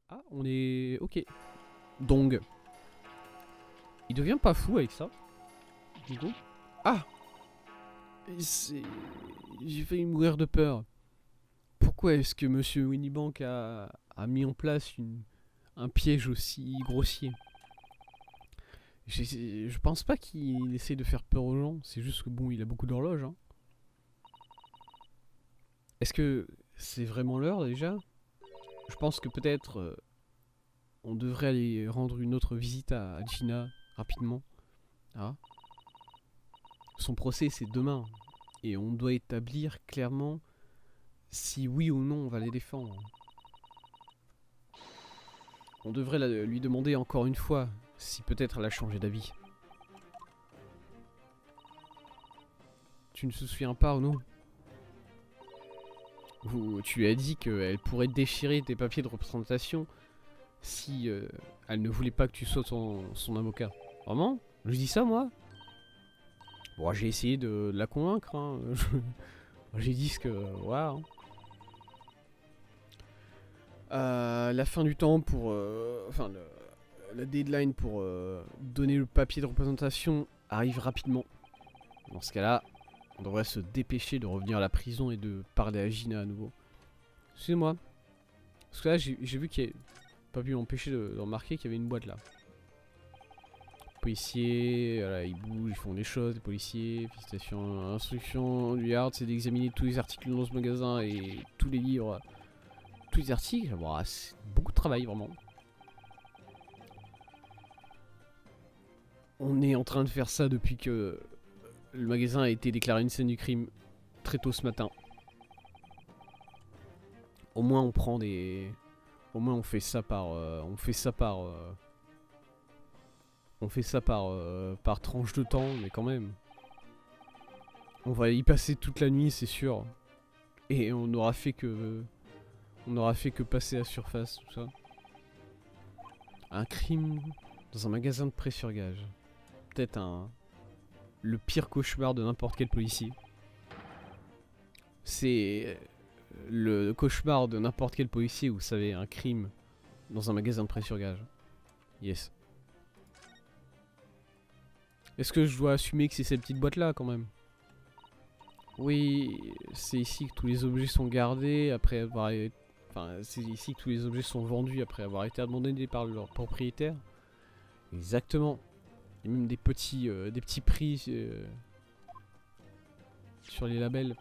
Ah, on est... Ok. Dong. Il devient pas fou avec ça. Du coup. Ah, j'ai failli mourir de peur. Pourquoi est-ce que Monsieur Winniebank a mis en place un piège aussi grossier? Je pense pas qu'il essaie de faire peur aux gens. C'est juste que bon, il a beaucoup d'horloges. Hein. Est-ce que c'est vraiment l'heure déjà? Je pense que peut-être on devrait aller rendre une autre visite à Gina rapidement. Ah. Son procès c'est demain. Et on doit établir clairement si oui ou non on va les défendre. On devrait lui demander encore une fois si peut-être elle a changé d'avis. Tu ne te souviens pas, Ono? Ou tu lui as dit qu'elle pourrait déchirer tes papiers de représentation si elle ne voulait pas que tu sois son avocat. Vraiment? Je dis ça, moi? Bon, j'ai essayé de la convaincre. Hein. J'ai dit ce que... Voilà. Hein. La fin du temps pour... Enfin, la deadline pour donner le papier de représentation arrive rapidement. Dans ce cas-là, on devrait se dépêcher de revenir à la prison et de parler à Gina à nouveau. Excusez-moi. Parce que là, j'ai vu qu'il y a... Pas pu m'empêcher de remarquer qu'il y avait une boîte là. Policiers, voilà, ils bougent, ils font des choses, les policiers, félicitations, instruction du Yard, c'est d'examiner tous les articles dans ce magasin et tous les livres, tous les articles. Bon, c'est beaucoup de travail vraiment. On est en train de faire ça depuis que le magasin a été déclaré une scène du crime très tôt ce matin. Au moins on prend des... Au moins on fait ça par... on fait ça par tranche de temps, mais quand même. On va y passer toute la nuit, c'est sûr. Et on n'aura fait que... On n'aura fait que passer à la surface, tout ça. Un crime dans un magasin de prêt-sur-gage. Peut-être le pire cauchemar de n'importe quel policier. C'est le cauchemar de n'importe quel policier, vous savez, un crime dans un magasin de prêt-sur-gage. Yes. Est-ce que je dois assumer que c'est cette petite boîte là quand même? Oui, c'est ici que tous les objets sont gardés après avoir... Enfin, c'est ici que tous les objets sont vendus après avoir été abandonnés par leur propriétaire. Exactement. Il y a même des petits prix sur les labels.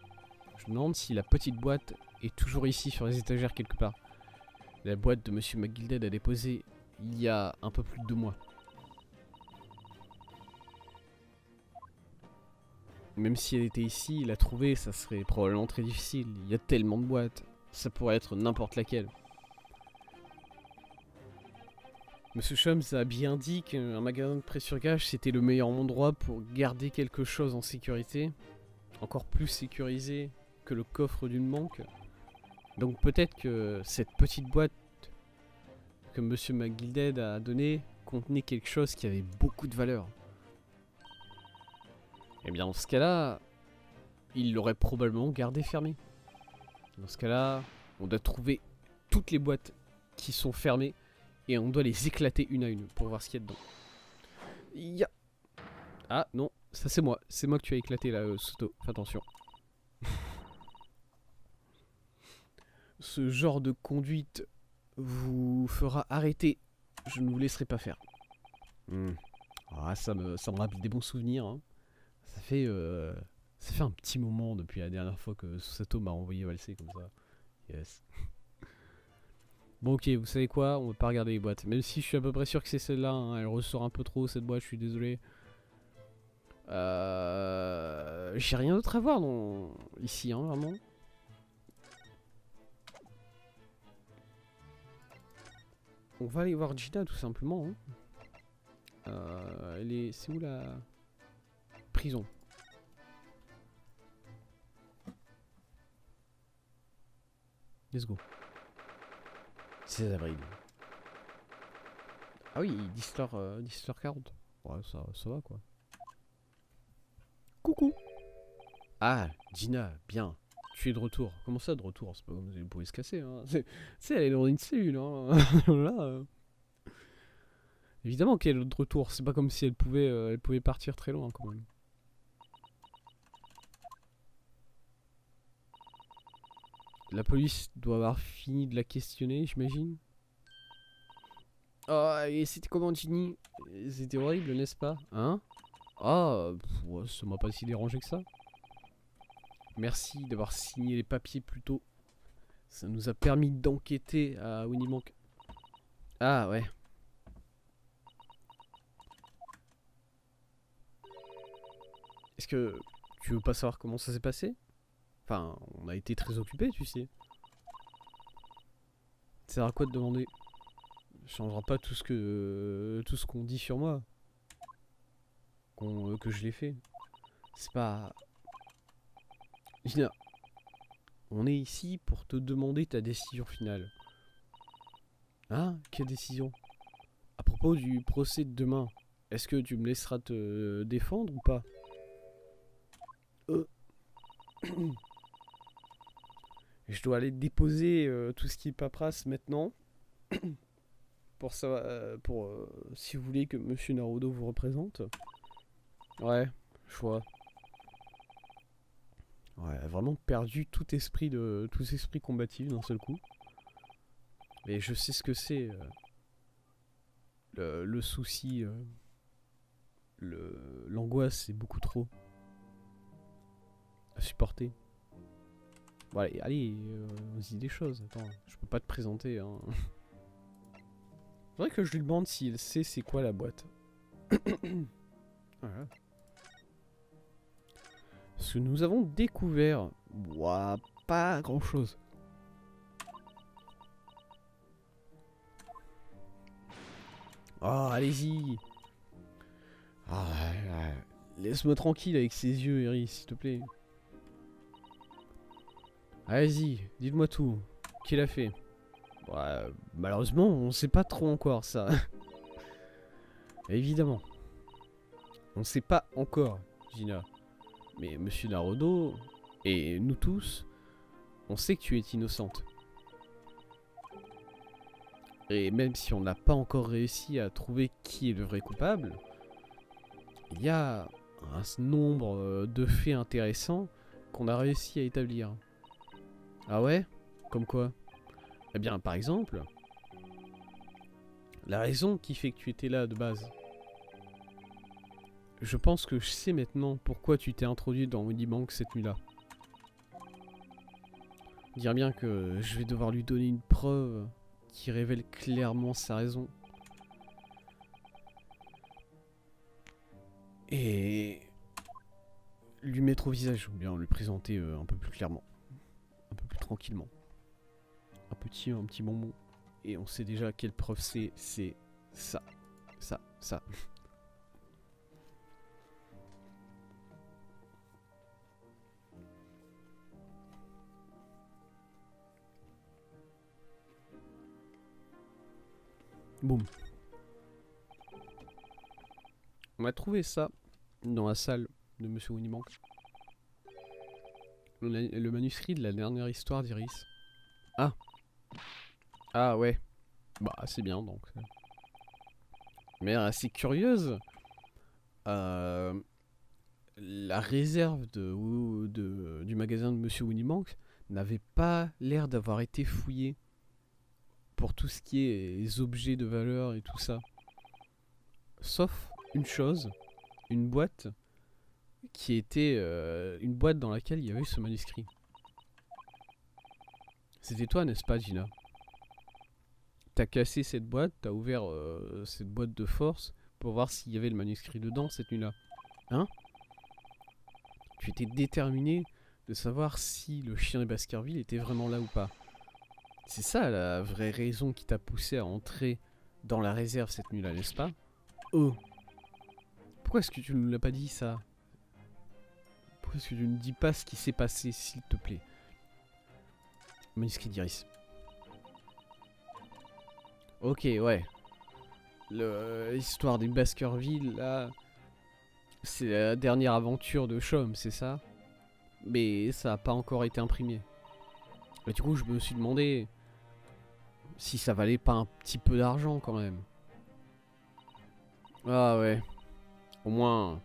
Je me demande si la petite boîte est toujours ici sur les étagères quelque part. La boîte de Monsieur McGilded a déposé il y a un peu plus de 2 mois. Même si elle était ici, la trouver, ça serait probablement très difficile. Il y a tellement de boîtes. Ça pourrait être n'importe laquelle. Monsieur Shums a bien dit qu'un magasin de prêt-sur-gage c'était le meilleur endroit pour garder quelque chose en sécurité. Encore plus sécurisé que le coffre d'une banque. Donc peut-être que cette petite boîte que Monsieur McGilded a donnée contenait quelque chose qui avait beaucoup de valeur. Et bien dans ce cas-là, il l'aurait probablement gardé fermé. Dans ce cas-là, on doit trouver toutes les boîtes qui sont fermées et on doit les éclater une à une pour voir ce qu'il y a dedans. Ya. Ah non, ça c'est moi que tu as éclaté là, Soto. Fais attention. Ce genre de conduite vous fera arrêter. Je ne vous laisserai pas faire. Ah, ça me rappelle des bons souvenirs. Hein. Ça fait un petit moment depuis la dernière fois que Susato m'a envoyé valser comme ça. Yes. Bon ok, vous savez quoi? On va pas regarder les boîtes. Même si je suis à peu près sûr que c'est celle-là. Hein. Elle ressort un peu trop cette boîte, je suis désolé. J'ai rien d'autre à voir ici, hein, vraiment. On va aller voir Gina tout simplement. Hein. C'est où la prison? Let's go. 16 avril. Ah oui, 10h40. Ouais, ça va quoi. Coucou. Ah, Gina, bien. Tu es de retour. Comment ça, de retour? C'est pas comme si elle pouvait se casser. Hein. Tu sais, elle est dans une cellule. Hein. Là, évidemment qu'elle est de retour. C'est pas comme si elle pouvait partir très loin, quand même. La police doit avoir fini de la questionner, j'imagine. Oh, et c'était comment, Ginny? C'était horrible, n'est-ce pas? Hein? Ah, ouais, ça m'a pas si dérangé que ça. Merci d'avoir signé les papiers plus tôt. Ça nous a permis d'enquêter à Winnie-Mank. Ah, ouais. Est-ce que tu veux pas savoir comment ça s'est passé? Enfin, on a été très occupés, tu sais. Ça sert à quoi de demander? Ça changera pas tout ce qu'on dit sur moi. Que je l'ai fait. C'est pas... Gina, on est ici pour te demander ta décision finale. Hein? Quelle décision? À propos du procès de demain, est-ce que tu me laisseras te défendre ou pas? Je dois aller déposer tout ce qui est paperasse maintenant. Pour ça, si vous voulez que Monsieur Naruto vous représente. Ouais, je vois. Ouais, vraiment perdu tout esprit combatif d'un seul coup. Mais je sais ce que c'est. Le souci, l'angoisse, c'est beaucoup trop à supporter. Bon, allez, on se dit des choses. Attends, je peux pas te présenter. Hein. Faudrait que je lui demande s'il sait c'est quoi la boîte. Voilà. Ce que nous avons découvert, ouah, pas grand chose. Oh, allez-y. Ah, laisse-moi tranquille avec ses yeux, Eri, s'il te plaît. Allez-y, dites-moi tout. Qui l'a fait? Ouais, malheureusement, on sait pas trop encore ça. Évidemment. On sait pas encore, Gina. Mais Monsieur Naruto, et nous tous, on sait que tu es innocente. Et même si on n'a pas encore réussi à trouver qui est le vrai coupable, il y a un nombre de faits intéressants qu'on a réussi à établir. Ah ouais? Comme quoi? Eh bien, par exemple, la raison qui fait que tu étais là de base. Je pense que je sais maintenant pourquoi tu t'es introduit dans Winnie-Mank cette nuit-là. Dire bien que je vais devoir lui donner une preuve qui révèle clairement sa raison. Et lui mettre au visage, ou bien lui présenter un peu plus clairement. Un peu plus tranquillement. Un petit bonbon. Et on sait déjà quelle preuve c'est ça. Ça. Boum. On a trouvé ça dans la salle de Monsieur Winnie-Mank. Le manuscrit de la dernière histoire d'Iris. Ah. Ah ouais. Bah c'est bien donc. Mais assez curieuse. La réserve du magasin de Monsieur Winnie-Mank n'avait pas l'air d'avoir été fouillée pour tout ce qui est les objets de valeur et tout ça. Sauf une chose, une boîte qui était une boîte dans laquelle il y avait ce manuscrit. C'était toi, n'est-ce pas, Gina? T'as cassé cette boîte, t'as ouvert cette boîte de force pour voir s'il y avait le manuscrit dedans cette nuit-là. Hein? Tu étais déterminé de savoir si le chien de Baskerville était vraiment là ou pas. C'est ça la vraie raison qui t'a poussé à entrer dans la réserve cette nuit-là, n'est-ce pas? Oh. Pourquoi est-ce que tu ne nous l'as pas dit ça? Pourquoi est-ce que tu ne dis pas ce qui s'est passé, s'il te plaît? Manuscrit d'Iris. Ok, ouais. L'histoire des Baskerville, là... C'est la dernière aventure de Chom, c'est ça? mais ça n'a pas encore été imprimé. Et du coup, je me suis demandé si ça valait pas un petit peu d'argent quand même. Ah ouais. Au moins...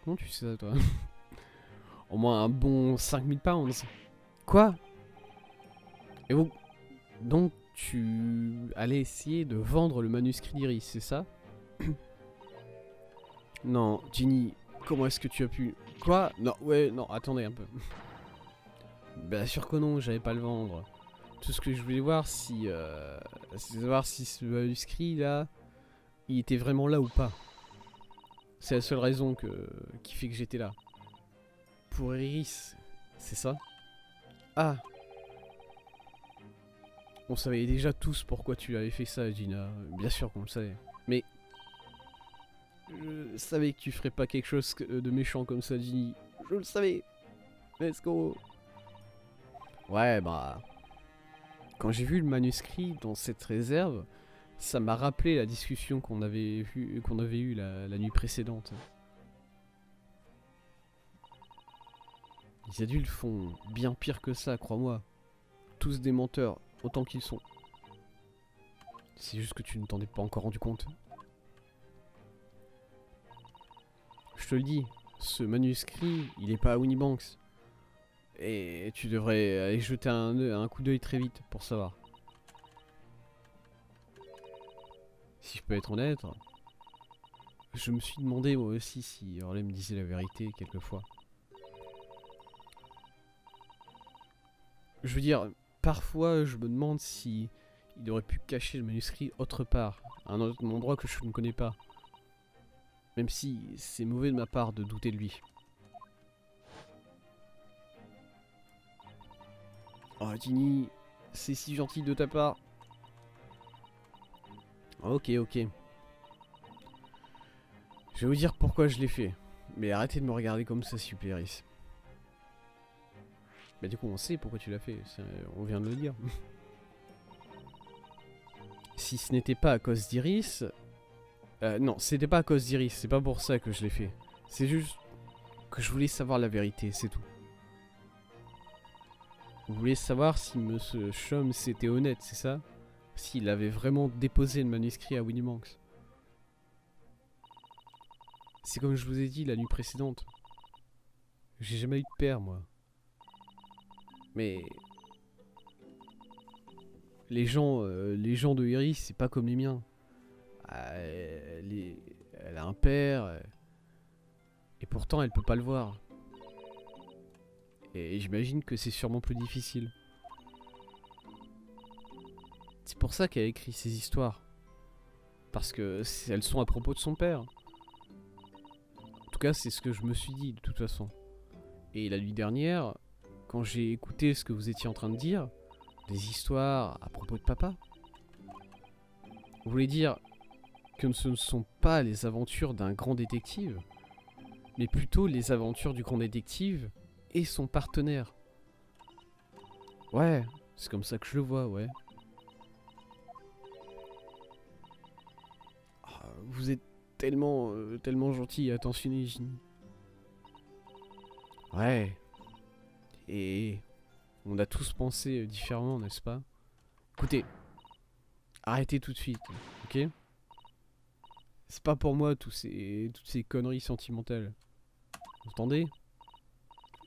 Comment tu sais ça, toi? Au moins un bon 5000 pounds. Quoi? Et bon... Donc, tu allais essayer de vendre le manuscrit d'Iris, c'est ça? Non, Ginny, comment est-ce que tu as pu... Quoi? Non, ouais, non, attendez un peu. Bien sûr que non, j'allais pas le vendre. Tout ce que je voulais voir, c'est savoir si ce manuscrit là, il était vraiment là ou pas. C'est la seule raison qui fait que j'étais là. Pour Iris, c'est ça? Ah. On savait déjà tous pourquoi tu avais fait ça, Gina. Bien sûr qu'on le savait. Mais... Je savais que tu ferais pas quelque chose de méchant comme ça, Ginny. Je le savais. Let's go. Ouais, bah... Quand j'ai vu le manuscrit dans cette réserve, ça m'a rappelé la discussion qu'on avait eue la nuit précédente. Les adultes font bien pire que ça, crois-moi. Tous des menteurs, autant qu'ils sont. C'est juste que tu ne t'en es pas encore rendu compte. Je te le dis, ce manuscrit, il est pas à Winnie Banks. Et tu devrais aller jeter un coup d'œil très vite pour savoir. Si je peux être honnête, je me suis demandé moi aussi si Orley me disait la vérité quelquefois. Je veux dire, parfois je me demande si il aurait pu cacher le manuscrit autre part, à un autre endroit que je ne connais pas. Même si c'est mauvais de ma part de douter de lui. Oh Ginny, c'est si gentil de ta part. Ok, ok. Je vais vous dire pourquoi je l'ai fait. Mais arrêtez de me regarder comme ça, super Iris. Bah du coup on sait pourquoi tu l'as fait, on vient de le dire. Si ce n'était pas à cause d'Iris... non, c'était pas à cause d'Iris, c'est pas pour ça que je l'ai fait. C'est juste que je voulais savoir la vérité, c'est tout. Vous voulez savoir si Monsieur Chum c'était honnête, c'est ça? S'il avait vraiment déposé le manuscrit à Winnie Banks. C'est comme je vous ai dit la nuit précédente. J'ai jamais eu de père, moi. Mais... les gens de Iris, c'est pas comme les miens. Elle a un père... et pourtant, elle peut pas le voir. Et j'imagine que c'est sûrement plus difficile. C'est pour ça qu'elle a écrit ces histoires. Parce que elles sont à propos de son père. En tout cas, c'est ce que je me suis dit, de toute façon. Et la nuit dernière, quand j'ai écouté ce que vous étiez en train de dire, des histoires à propos de papa. Vous voulez dire que ce ne sont pas les aventures d'un grand détective, mais plutôt les aventures du grand détective et son partenaire. Ouais, c'est comme ça que je le vois, ouais. Vous êtes tellement gentil et attentionné, Ginny. Ouais. Et on a tous pensé différemment, n'est-ce pas? Écoutez, arrêtez tout de suite, ok? C'est pas pour moi toutes ces conneries sentimentales. Vous entendez?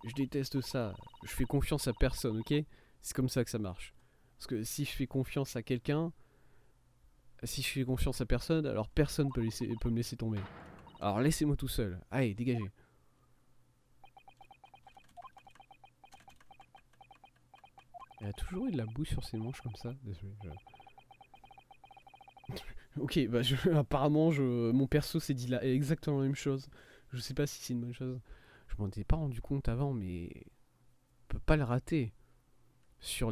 Je déteste ça. Je fais confiance à personne, ok? C'est comme ça que ça marche. Parce que si je fais confiance à quelqu'un, si je fais confiance à personne, alors personne peut me laisser tomber. Alors laissez-moi tout seul. Allez, dégagez. Il y a toujours eu de la boue sur ses manches comme ça. Désolé. Ok, bah apparemment mon perso s'est dit là exactement la même chose. Je sais pas si c'est une bonne chose. Je m'en étais pas rendu compte avant, mais on peut pas le rater. Sur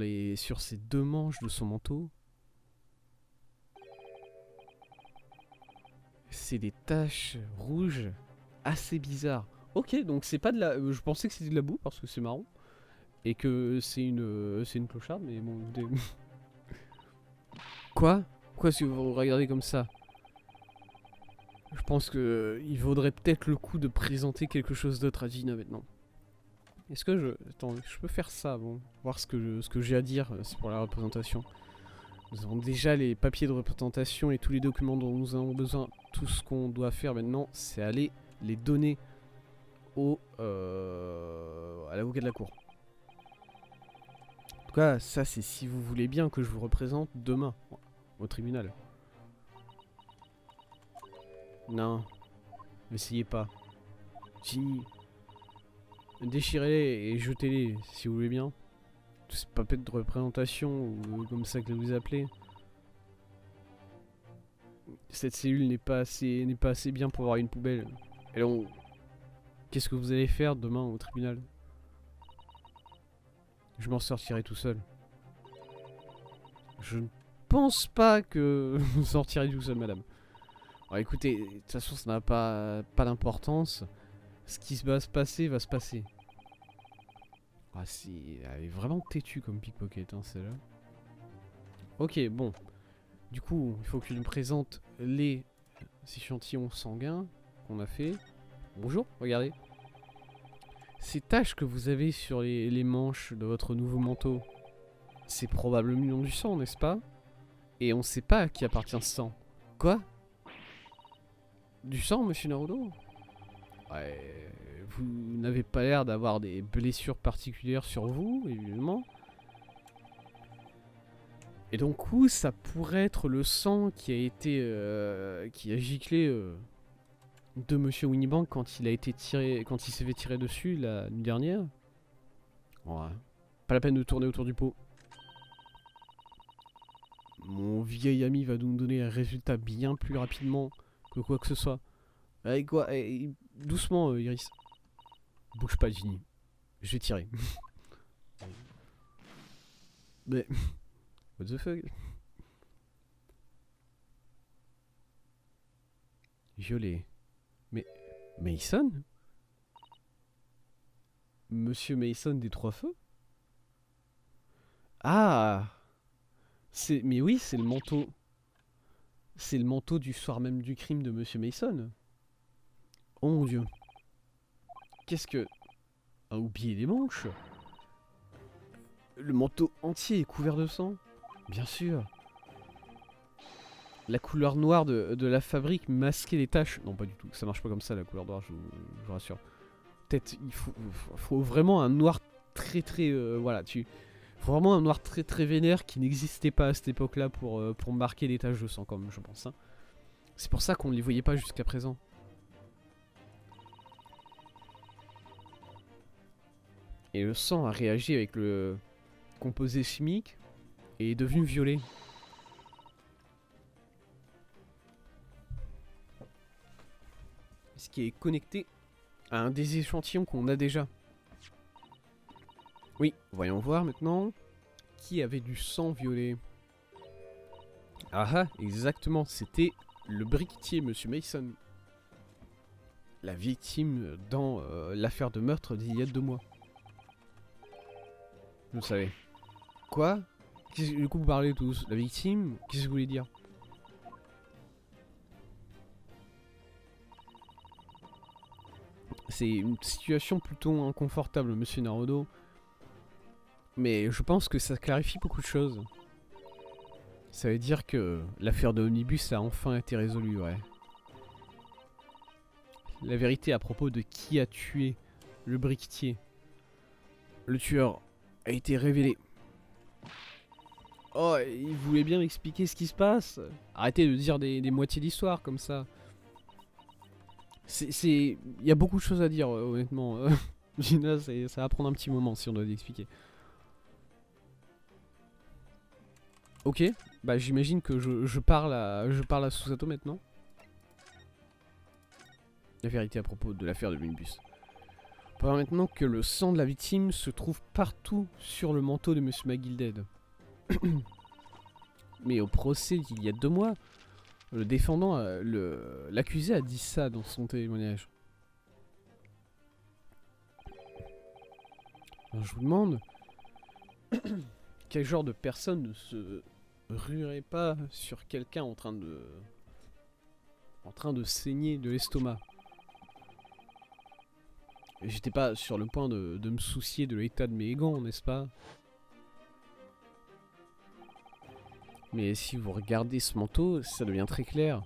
ces deux manches de son manteau, c'est des taches rouges assez bizarres. Ok, donc c'est pas de la... je pensais que c'était de la boue parce que c'est marron. Et que c'est une clocharde, mais bon... Quoi? Pourquoi est-ce que vous regardez comme ça? Je pense que il vaudrait peut-être le coup de présenter quelque chose d'autre à Gina maintenant. Est-ce que je... Attends, je peux faire ça, bon. Voir ce que j'ai à dire, c'est pour la représentation. Nous avons déjà les papiers de représentation et tous les documents dont nous avons besoin. Tout ce qu'on doit faire maintenant, c'est aller les donner à l'avocat de la cour. En tout cas, ça c'est si vous voulez bien que je vous représente demain au tribunal. Non, n'essayez pas. Si, déchirez-les et jetez-les si vous voulez bien. C'est pas peut-être de représentation ou comme ça que vous appelez. Cette cellule n'est pas assez bien pour avoir une poubelle. Et donc, qu'est-ce que vous allez faire demain au tribunal? Je m'en sortirai tout seul. Je ne pense pas que vous sortirez tout seul, madame. Alors écoutez, de toute façon, ça n'a pas d'importance. Ce qui va se passer, va se passer. Ah si, elle est vraiment têtue comme pickpocket, hein, celle-là. Ok, bon. Du coup, il faut que tu nous présentes les échantillons sanguins qu'on a fait. Bonjour, regardez. Ces taches que vous avez sur les manches de votre nouveau manteau, c'est probablement du sang, n'est-ce pas? Et on sait pas à qui appartient ce sang. Quoi? Du sang, monsieur Naruto? Ouais, vous n'avez pas l'air d'avoir des blessures particulières sur vous, évidemment. Et donc où ça pourrait être le sang qui a été qui a giclé de Monsieur Winnie-Bank quand il a été tiré, quand il s'est fait tirer dessus la nuit dernière. Ouais. Pas la peine de tourner autour du pot. Mon vieil ami va nous donner un résultat bien plus rapidement que quoi que ce soit. Avec quoi? Doucement, Iris. Bouge pas, Ginny. Je vais tirer. Mais... What the fuck? Violet. Mais... Mason? Monsieur Mason des Trois Feux? Ah! Mais oui, c'est le manteau. C'est le manteau du soir même du crime de Monsieur Mason. Oh mon dieu. Qu'est-ce que... A oublié les manches? Le manteau entier est couvert de sang? Bien sûr. La couleur noire de la fabrique masquait les taches. Non, pas du tout. Ça marche pas comme ça, la couleur noire, je vous rassure. Peut-être, il faut vraiment un noir très... voilà, faut vraiment un noir très vénère qui n'existait pas à cette époque-là pour marquer les taches de sang, comme je pense. Hein. C'est pour ça qu'on ne les voyait pas jusqu'à présent. Et le sang a réagi avec le composé chimique et est devenu violet. Ce qui est connecté à un des échantillons qu'on a déjà. Oui, voyons voir maintenant. Qui avait du sang violet? Ah ah, exactement, c'était le briquetier, Monsieur Mason. La victime dans l'affaire de meurtre d'il y a 2 mois. Vous le savez. Quoi? Du coup vous parlez tous. La victime? Qu'est-ce que vous voulez dire? C'est une situation plutôt inconfortable, Monsieur Naruto. Mais je pense que ça clarifie beaucoup de choses. Ça veut dire que l'affaire de Omnibus a enfin été résolue, ouais. La vérité à propos de qui a tué le briquetier. Le tueur a été révélé. Oh, il voulait bien expliquer ce qui se passe. Arrêtez de dire des moitiés d'histoire comme ça. Il y a beaucoup de choses à dire, honnêtement. Gina, ça va prendre un petit moment si on doit l'expliquer. Ok, bah j'imagine que je parle à Susato maintenant. La vérité à propos de l'affaire de Minibus. On peut voir maintenant que le sang de la victime se trouve partout sur le manteau de Monsieur McGilded. Mais au procès d'il y a 2 mois, le défendant, l'accusé a dit ça dans son témoignage. Alors je vous demande, quel genre de personne ne se ruerait pas sur quelqu'un en train de saigner de l'estomac? j'étais pas sur le point de me soucier de l'état de mes gants, n'est-ce pas? Mais si vous regardez ce manteau, ça devient très clair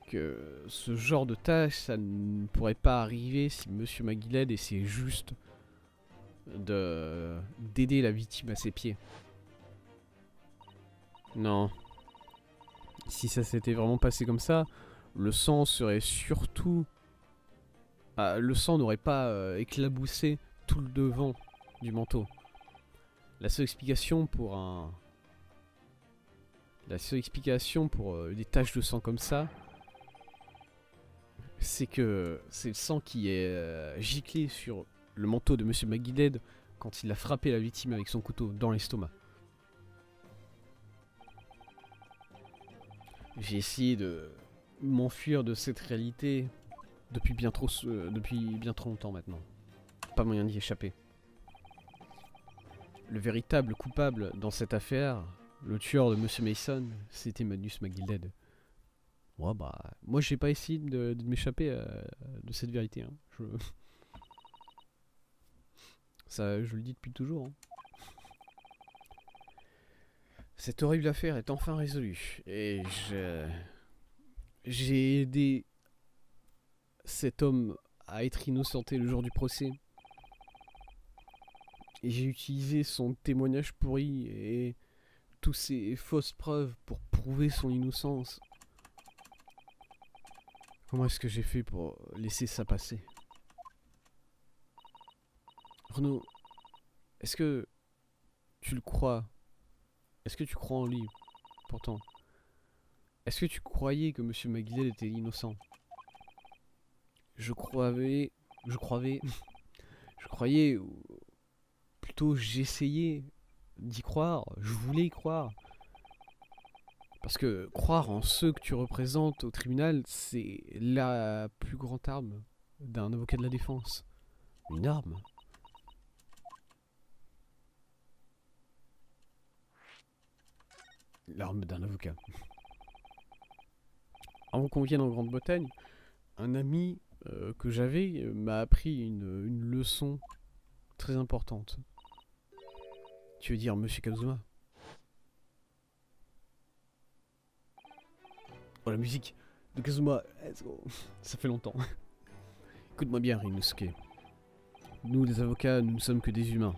que ce genre de tâche, ça ne pourrait pas arriver si Monsieur McGillette essayait juste d'aider la victime à ses pieds. Non. Si ça s'était vraiment passé comme ça, le sang serait surtout... Ah, le sang n'aurait pas éclaboussé tout le devant du manteau. La seule explication pour des taches de sang comme ça, c'est que c'est le sang qui est giclé sur le manteau de Monsieur McGillette quand il a frappé la victime avec son couteau dans l'estomac. J'ai essayé de m'enfuir de cette réalité depuis bien trop longtemps maintenant. Pas moyen d'y échapper. Le véritable coupable dans cette affaire, le tueur de Monsieur Mason, c'était Magnus McGillette. Ouais, bah, moi j'ai pas essayé de m'échapper de cette vérité. Hein. Ça, je le dis depuis toujours. Hein. Cette horrible affaire est enfin résolue. Et j'ai aidé cet homme à être innocenté le jour du procès. Et j'ai utilisé son témoignage pourri et toutes ces fausses preuves pour prouver son innocence. Comment est-ce que j'ai fait pour laisser ça passer? Renaud, est-ce que tu le crois? Est-ce que tu crois en lui, pourtant? Est-ce que tu croyais que Monsieur McGillette était innocent? Je croyais, ou plutôt j'essayais d'y croire, je voulais y croire. Parce que croire en ceux que tu représentes au tribunal, c'est la plus grande arme d'un avocat de la défense. Une arme. L'arme d'un avocat. Avant qu'on vienne en Grande-Bretagne, un ami que j'avais m'a appris une leçon très importante. Tu veux dire Monsieur Kazuma? Oh, la musique de Kazuma, ça fait longtemps. Écoute-moi bien, Ryunosuke. Nous, les avocats, nous ne sommes que des humains.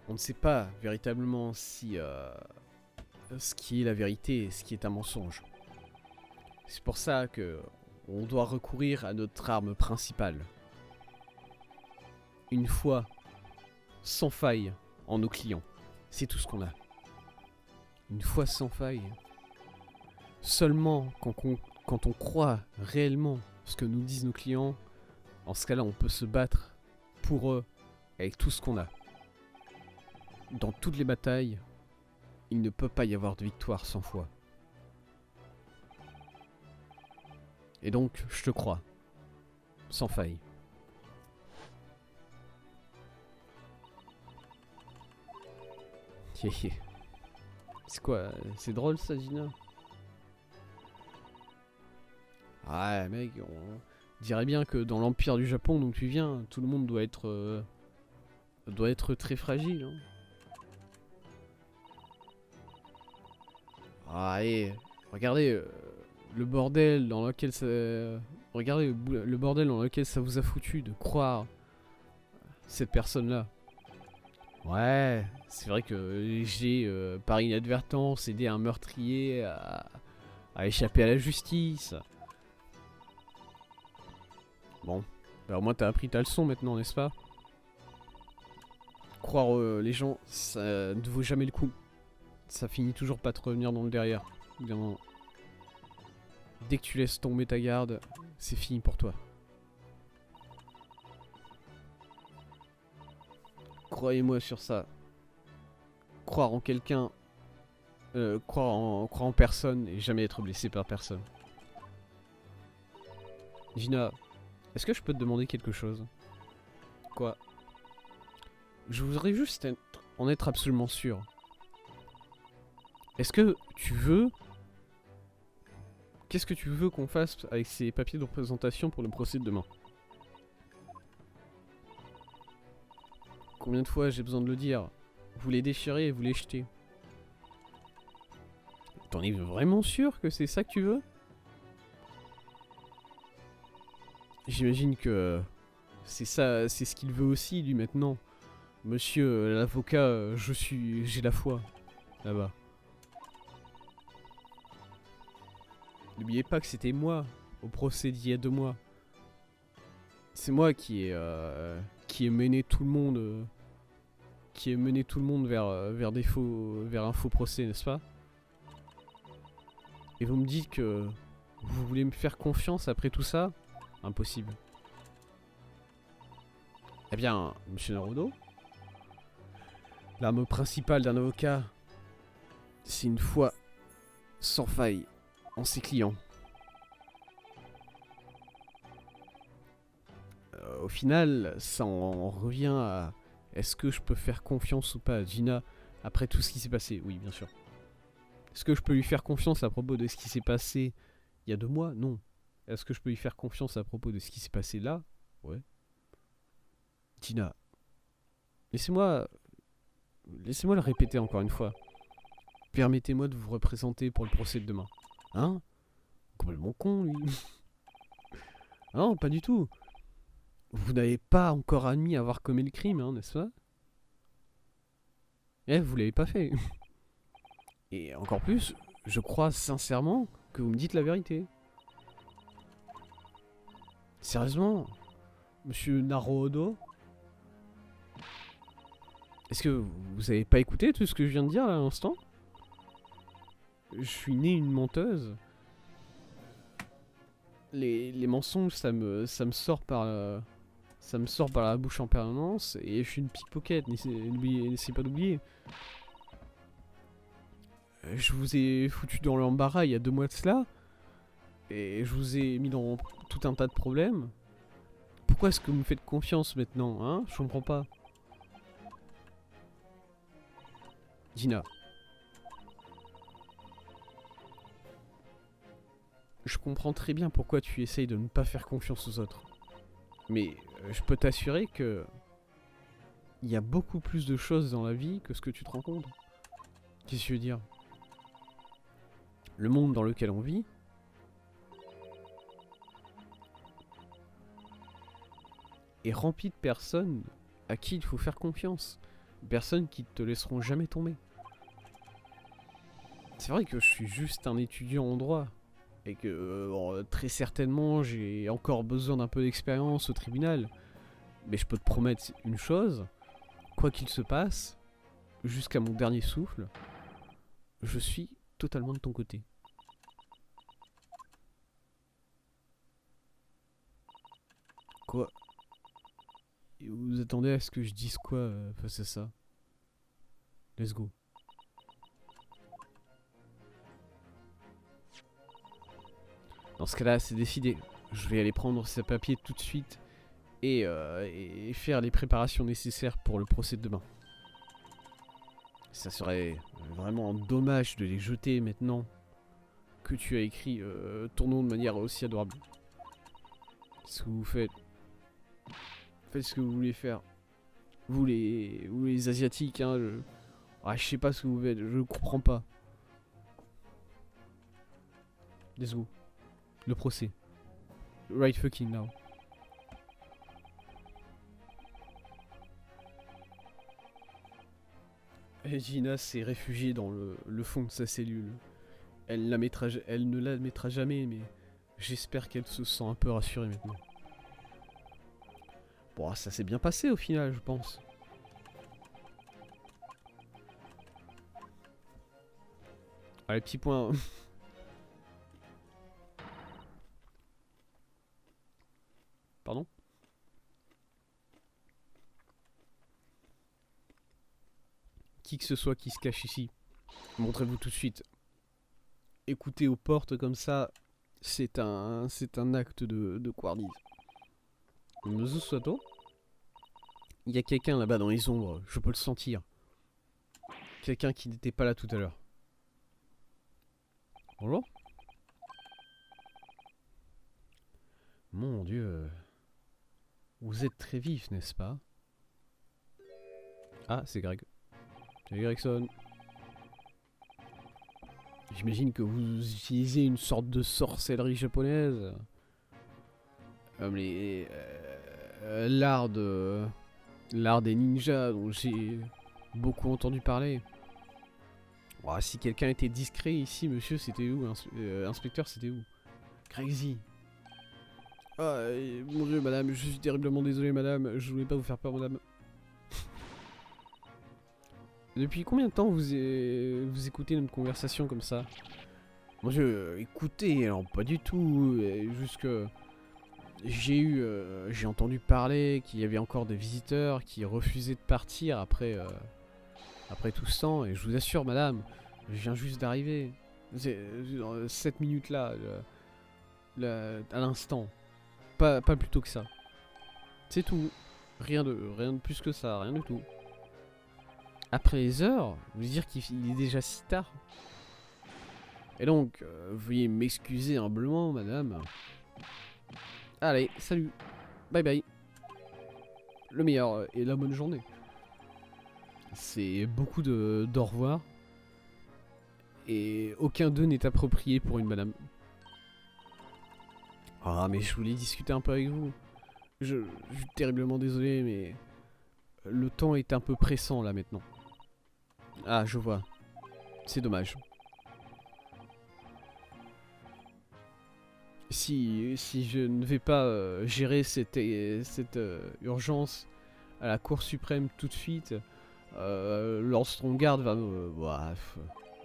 On ne sait pas véritablement si ce qui est la vérité et ce qui est un mensonge. C'est pour ça que on doit recourir à notre arme principale. Une foi sans faille en nos clients. C'est tout ce qu'on a. Une foi sans faille. Seulement quand on croit réellement ce que nous disent nos clients, en ce cas-là, on peut se battre pour eux avec tout ce qu'on a. Dans toutes les batailles, il ne peut pas y avoir de victoire sans foi. Et donc, je te crois. Sans faille. C'est quoi? C'est drôle ça, Gina? Ouais, mec, on dirait bien que dans l'Empire du Japon, d'où tu viens, tout le monde doit être très fragile. Hein. Ah, allez, regardez le bordel dans lequel ça... Regardez le bordel dans lequel ça vous a foutu de croire cette personne-là. Ouais, c'est vrai que j'ai, par inadvertance, aidé un meurtrier à échapper à la justice. Bon, bah au moins t'as appris ta leçon maintenant, n'est-ce pas? Croire les gens, ça ne vaut jamais le coup. Ça finit toujours pas te revenir dans le derrière. Évidemment. Dès que tu laisses tomber ta garde, c'est fini pour toi. Croyez-moi sur ça. Croire en quelqu'un, croire en personne et jamais être blessé par personne. Gina, est-ce que je peux te demander quelque chose? Quoi? Je voudrais juste en être absolument sûr. Est-ce que tu veux... Qu'est-ce que tu veux qu'on fasse avec ces papiers de représentation pour le procès de demain? Combien de fois j'ai besoin de le dire? Vous les déchirez et vous les jetez. T'en es vraiment sûr que c'est ça que tu veux? J'imagine que c'est ça, c'est ce qu'il veut aussi lui maintenant. Monsieur l'avocat, j'ai la foi là-bas. N'oubliez pas que c'était moi au procès d'il y a 2 mois. C'est moi qui ai mené tout le monde, vers un faux procès, n'est-ce pas? Et vous me dites que vous voulez me faire confiance après tout ça? Impossible. Eh bien, monsieur Naruto, l'arme principale d'un avocat, c'est une foi sans faille en ses clients. Au final, ça en revient à est-ce que je peux faire confiance ou pas à Gina après tout ce qui s'est passé? Oui, bien sûr. Est-ce que je peux lui faire confiance à propos de ce qui s'est passé il y a 2 mois? Non. Est-ce que je peux lui faire confiance à propos de ce qui s'est passé là? Ouais. Gina, laissez-moi le répéter encore une fois. Permettez-moi de vous représenter pour le procès de demain. Hein? Complètement con, lui. Non, pas du tout. Vous n'avez pas encore admis avoir commis le crime, hein, n'est-ce pas? Eh, vous l'avez pas fait. Et encore plus, je crois sincèrement que vous me dites la vérité. Sérieusement, monsieur Naruhodo? Est-ce que vous avez pas écouté tout ce que je viens de dire là à l'instant? Je suis né une menteuse. Les mensonges, ça me sort par la bouche en permanence et je suis une pickpocket, n'essayez pas d'oublier. Je vous ai foutu dans l'embarras il y a 2 mois de cela et je vous ai mis dans tout un tas de problèmes. Pourquoi est-ce que vous me faites confiance maintenant, hein? Je comprends pas. Gina. Je comprends très bien pourquoi tu essayes de ne pas faire confiance aux autres. Mais je peux t'assurer que il y a beaucoup plus de choses dans la vie que ce que tu te rends compte. Qu'est-ce que je veux dire? Le monde dans lequel on vit est rempli de personnes à qui il faut faire confiance. Personnes qui te laisseront jamais tomber. C'est vrai que je suis juste un étudiant en droit. Et que bon, très certainement j'ai encore besoin d'un peu d'expérience au tribunal. Mais je peux te promettre une chose. Quoi qu'il se passe, jusqu'à mon dernier souffle, je suis totalement de ton côté. Quoi? Et vous attendez à ce que je dise quoi face à ça? Let's go. Dans ce cas-là, c'est décidé. Je vais aller prendre ces papiers tout de suite et faire les préparations nécessaires pour le procès de demain. Ça serait vraiment dommage de les jeter maintenant que tu as écrit ton nom de manière aussi adorable. Ce que vous faites. Faites ce que vous voulez faire. Vous les Asiatiques, hein, je sais pas ce que vous faites, je comprends pas. Let's go. Le procès. Right fucking now. Et Gina s'est réfugiée dans le fond de sa cellule. Elle ne la mettra jamais, mais j'espère qu'elle se sent un peu rassurée maintenant. Bon, ça s'est bien passé au final, je pense. Allez, petit point. Pardon? Qui que ce soit qui se cache ici, montrez-vous tout de suite. Écoutez aux portes comme ça, c'est un acte de couardise. Monsieur Sato, il y a quelqu'un là-bas dans les ombres, je peux le sentir. Quelqu'un qui n'était pas là tout à l'heure. Bonjour. Mon Dieu. Vous êtes très vif, n'est-ce pas? Ah, c'est Greg. Salut Gregson. J'imagine que vous utilisez une sorte de sorcellerie japonaise. Comme l'art des ninjas dont j'ai beaucoup entendu parler. Oh, si quelqu'un était discret ici, monsieur, c'était où? Inspecteur, c'était où? Crazy. Ah, mon dieu, madame, je suis terriblement désolé, madame. Je voulais pas vous faire peur, madame. Depuis combien de temps vous écoutez notre conversation comme ça? Mon dieu, écoutez, alors pas du tout. Juste que j'ai entendu parler qu'il y avait encore des visiteurs qui refusaient de partir après tout ce temps. Et je vous assure, madame, je viens juste d'arriver. C'est dans 7 minutes là, à l'instant. Pas plus tôt que ça. C'est tout. Rien de plus que ça, rien du tout. Après les heures, vous voulez dire qu'il est déjà si tard? Et donc, veuillez m'excuser humblement, madame. Allez, salut. Bye bye. Le meilleur et la bonne journée. C'est beaucoup d'au revoir. Et aucun d'eux n'est approprié pour une madame. Ah, mais je voulais discuter un peu avec vous. Je suis terriblement désolé, mais le temps est un peu pressant là maintenant. Ah, je vois. C'est dommage. Si je ne vais pas gérer cette urgence à la Cour suprême tout de suite, Lord Strongard va me... Bref,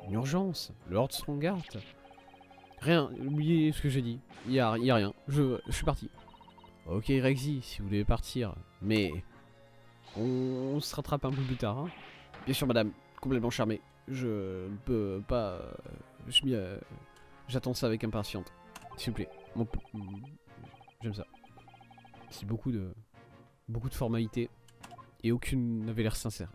une urgence. Lord Strongard. Rien, oubliez ce que j'ai dit. Y a rien. Je suis parti. Ok Rexy, si vous voulez partir. Mais on se rattrape un peu plus tard. Hein. Bien sûr madame, complètement charmé. Je ne peux pas... J'attends ça avec impatience. S'il vous plaît. J'aime ça. C'est beaucoup de formalités. Et aucune n'avait l'air sincère.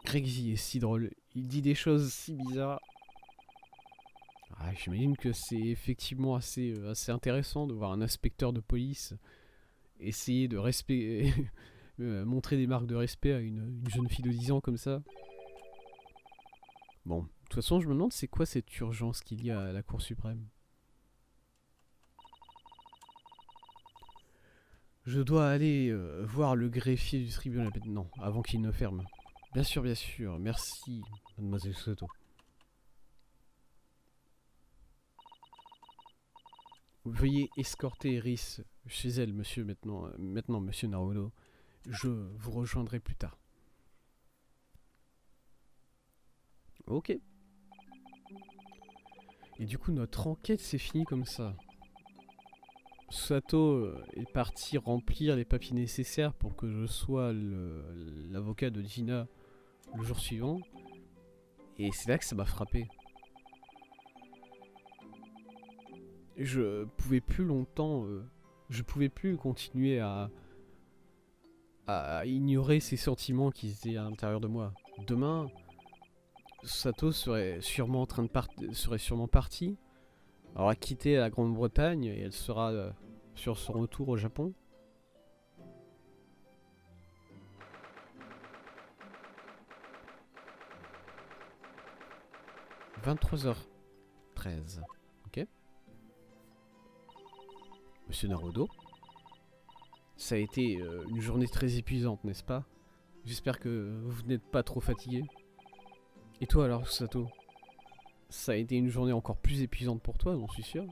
Rexy est si drôle. Il dit des choses si bizarres. Ah, j'imagine que c'est effectivement assez intéressant de voir un inspecteur de police essayer de montrer des marques de respect à une jeune fille de 10 ans comme ça. Bon, de toute façon, je me demande c'est quoi cette urgence qu'il y a à la Cour suprême. Je dois aller voir le greffier du tribunal. Non, avant qu'il ne ferme. Bien sûr, merci, mademoiselle Soto. Veuillez escorter Eris chez elle, monsieur, maintenant, monsieur Naruto. Je vous rejoindrai plus tard. Ok. Et du coup, notre enquête s'est finie comme ça. Sato est parti remplir les papiers nécessaires pour que je sois l'avocat de Gina le jour suivant. Et c'est là que ça m'a frappé. Je pouvais plus longtemps... je pouvais plus continuer à ignorer ces sentiments qui étaient à l'intérieur de moi. Demain, Sato serait sûrement partie. Elle aura quitté la Grande-Bretagne et elle sera sur son retour au Japon. « 23h13. Ok. Monsieur Naruto. Ça a été une journée très épuisante, n'est-ce pas? J'espère que vous n'êtes pas trop fatigué. Et toi alors, Sato? Ça a été une journée encore plus épuisante pour toi, j'en suis sûr.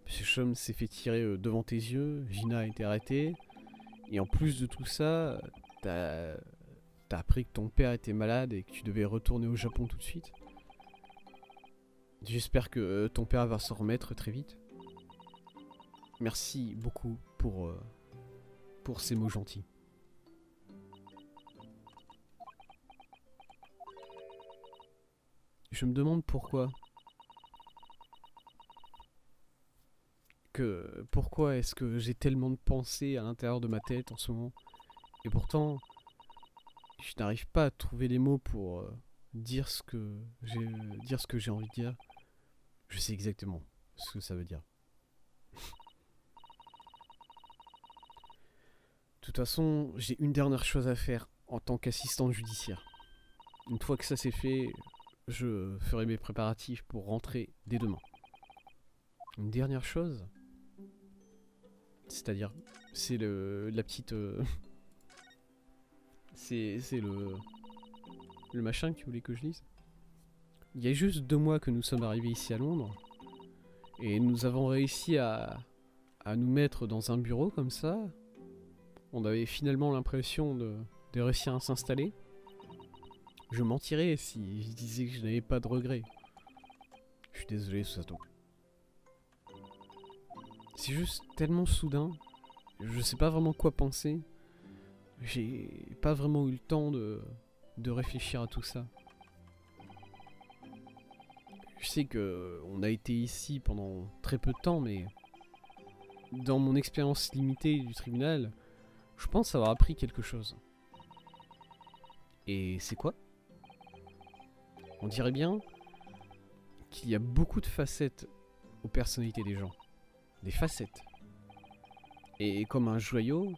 Monsieur Chum s'est fait tirer devant tes yeux, Gina a été arrêtée. Et en plus de tout ça, t'as appris que ton père était malade et que tu devais retourner au Japon tout de suite. J'espère que ton père va s'en remettre très vite. Merci beaucoup pour ces mots gentils. Je me demande pourquoi. Pourquoi est-ce que j'ai tellement de pensées à l'intérieur de ma tête en ce moment. Et pourtant, je n'arrive pas à trouver les mots pour dire ce que j'ai envie de dire. Je sais exactement ce que ça veut dire. toute façon, j'ai une dernière chose à faire en tant qu'assistant judiciaire. Une fois que ça c'est fait, je ferai mes préparatifs pour rentrer dès demain. Une dernière chose, c'est-à-dire, c'est la petite... c'est le machin que tu voulais que je lise. Il y a juste 2 mois que nous sommes arrivés ici à Londres, et nous avons réussi à nous mettre dans un bureau comme ça. On avait finalement l'impression de réussir à s'installer. Je mentirais si je disais que je n'avais pas de regrets. Je suis désolé, Susato. C'est juste tellement soudain. Je sais pas vraiment quoi penser. J'ai pas vraiment eu le temps de réfléchir à tout ça. Je sais que on a été ici pendant très peu de temps, mais dans mon expérience limitée du tribunal, je pense avoir appris quelque chose. Et c'est quoi? On dirait bien qu'il y a beaucoup de facettes aux personnalités des gens. Des facettes. Et comme un joyau,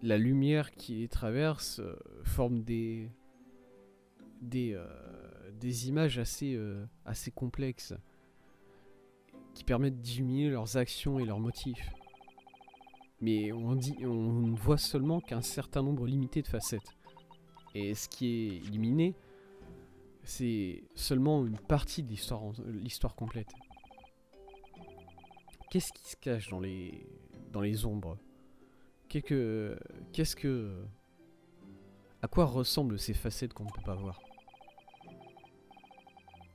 la lumière qui les traverse forme des images assez complexes qui permettent d'illuminer leurs actions et leurs motifs. Mais on ne voit seulement qu'un certain nombre limité de facettes. Et ce qui est illuminé, c'est seulement une partie de l'histoire complète. Qu'est-ce qui se cache dans les ombres? À quoi ressemblent ces facettes qu'on ne peut pas voir?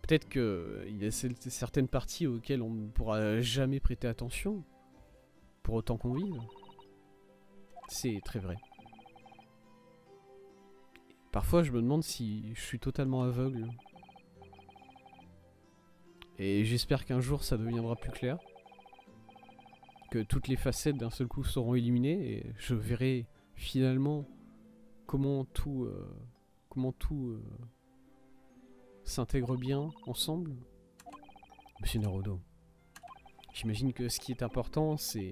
Peut-être qu'il y a certaines parties auxquelles on ne pourra jamais prêter attention, pour autant qu'on vive. C'est très vrai. Parfois, je me demande si je suis totalement aveugle. Et j'espère qu'un jour, ça deviendra plus clair. Que toutes les facettes d'un seul coup seront éliminées et je verrai finalement comment tout s'intègre bien ensemble. Monsieur Naruto, j'imagine que ce qui est important, c'est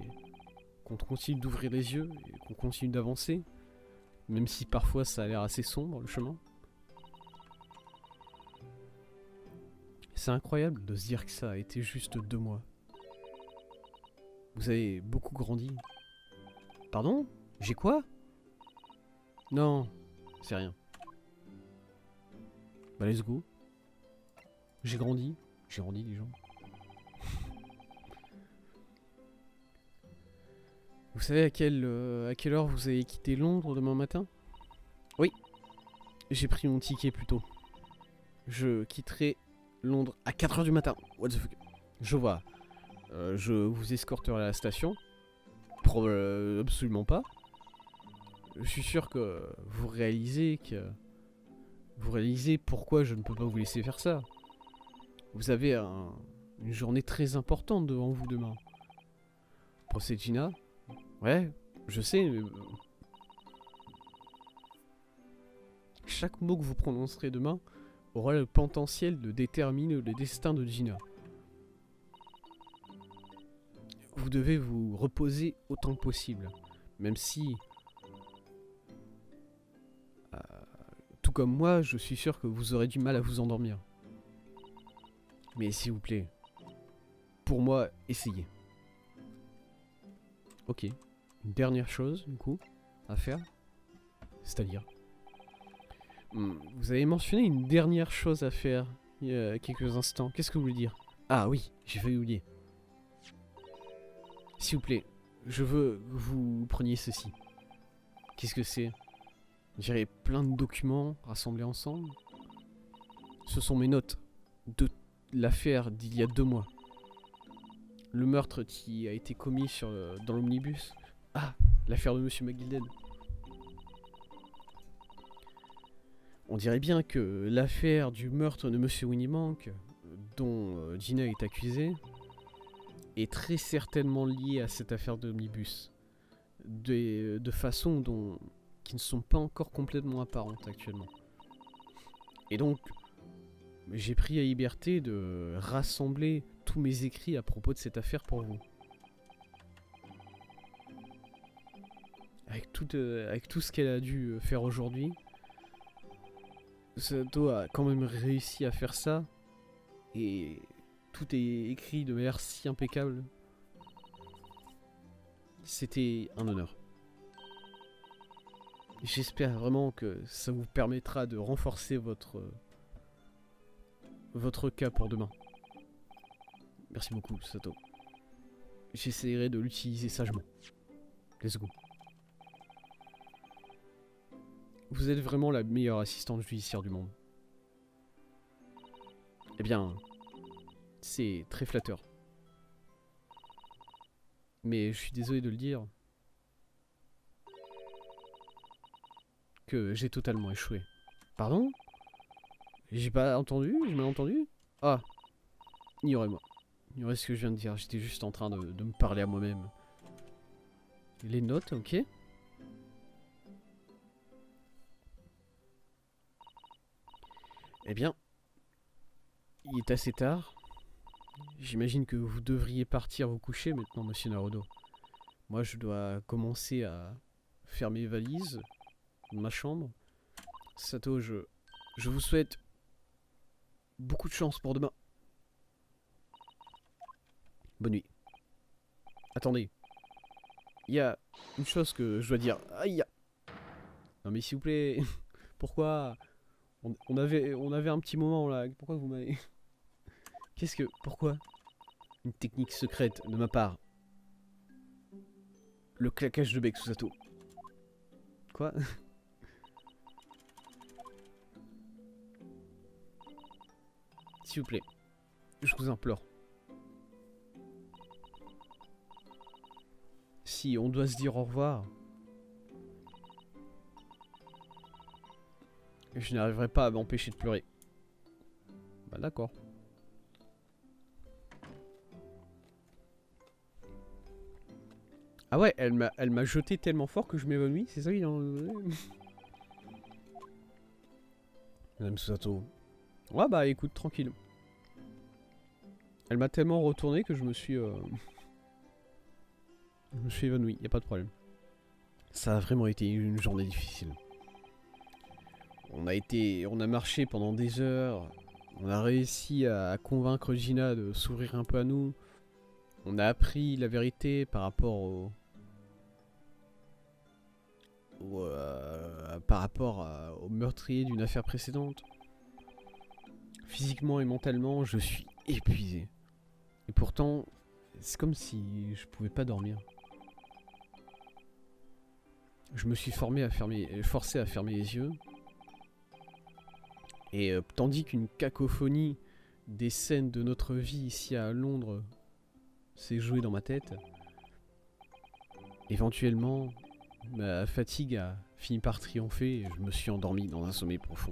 qu'on continue d'ouvrir les yeux et qu'on continue d'avancer, même si parfois ça a l'air assez sombre le chemin. C'est incroyable de se dire que ça a été juste 2 mois. Vous avez beaucoup grandi. Pardon? J'ai quoi? Non, c'est rien. Bah let's go. J'ai grandi les gens. Vous savez à quelle heure vous avez quitté Londres demain matin? Oui, j'ai pris mon ticket plus tôt. Je quitterai Londres à 4h du matin. What the fuck? Je vois. Je vous escorterai à la station. Absolument pas. Je suis sûr que vous réalisez pourquoi je ne peux pas vous laisser faire ça. Vous avez une journée très importante devant vous demain. Procès Gina? Ouais, je sais, mais... Chaque mot que vous prononcerez demain aura le potentiel de déterminer le destin de Gina. Vous devez vous reposer autant que possible, même si... tout comme moi, je suis sûr que vous aurez du mal à vous endormir. Mais s'il vous plaît, pour moi, essayez. Ok, une dernière chose, du coup, à faire. C'est-à-dire... vous avez mentionné une dernière chose à faire il y a quelques instants. Qu'est-ce que vous voulez dire? Ah oui, j'ai failli oublier. S'il vous plaît, je veux que vous preniez ceci. Qu'est-ce que c'est? J'irai plein de documents rassemblés ensemble. Ce sont mes notes de l'affaire d'il y a 2 mois. Le meurtre qui a été commis dans l'omnibus. Ah, l'affaire de Monsieur McGilden. On dirait bien que l'affaire du meurtre de Monsieur Winniemank, dont Gina est accusée, est très certainement liée à cette affaire d'omnibus. De façons qui ne sont pas encore complètement apparentes actuellement. Et donc, j'ai pris la liberté de rassembler tous mes écrits à propos de cette affaire pour vous. avec tout ce qu'elle a dû faire aujourd'hui, Sato a quand même réussi à faire ça. Et tout est écrit de manière si impeccable. C'était un honneur. J'espère vraiment que ça vous permettra de renforcer votre cas pour demain. Merci beaucoup, Sato. J'essaierai de l'utiliser sagement. Let's go. Vous êtes vraiment la meilleure assistante judiciaire du monde. Eh bien, c'est très flatteur. Mais je suis désolé de le dire, que j'ai totalement échoué. Pardon? J'ai pas entendu? J'ai mal entendu? Ah, ignorez-moi. Ignorez ce que je viens de dire, j'étais juste en train de me parler à moi-même. Les notes, ok. Eh bien, il est assez tard. J'imagine que vous devriez partir vous coucher maintenant, monsieur Naruto. Moi, je dois commencer à faire mes valises de ma chambre. Sato, je vous souhaite beaucoup de chance pour demain. Bonne nuit. Attendez. Il y a une chose que je dois dire. Aïe. Non mais s'il vous plaît. Pourquoi on avait un petit moment là. Pourquoi vous m'avez... Qu'est-ce que... Pourquoi? Une technique secrète de ma part. Le claquage de bec sous Sato. Quoi? S'il vous plaît. Je vous implore. Si on doit se dire au revoir, je n'arriverai pas à m'empêcher de pleurer. Bah d'accord. Ah ouais, elle m'a jeté tellement fort que je m'évanouis, c'est ça qu'il en... Madame Susato. Ouais bah écoute, tranquille. Elle m'a tellement retourné que je me suis évanoui, y a pas de problème. Ça a vraiment été une journée difficile. On a marché pendant des heures. On a réussi à convaincre Gina de s'ouvrir un peu à nous. On a appris la vérité par rapport au meurtrier d'une affaire précédente. Physiquement et mentalement, je suis épuisé. Et pourtant, c'est comme si je pouvais pas dormir. Je me suis forcé à fermer les yeux. Et tandis qu'une cacophonie des scènes de notre vie ici à Londres s'est jouée dans ma tête, éventuellement, ma fatigue a fini par triompher et je me suis endormi dans un sommeil profond.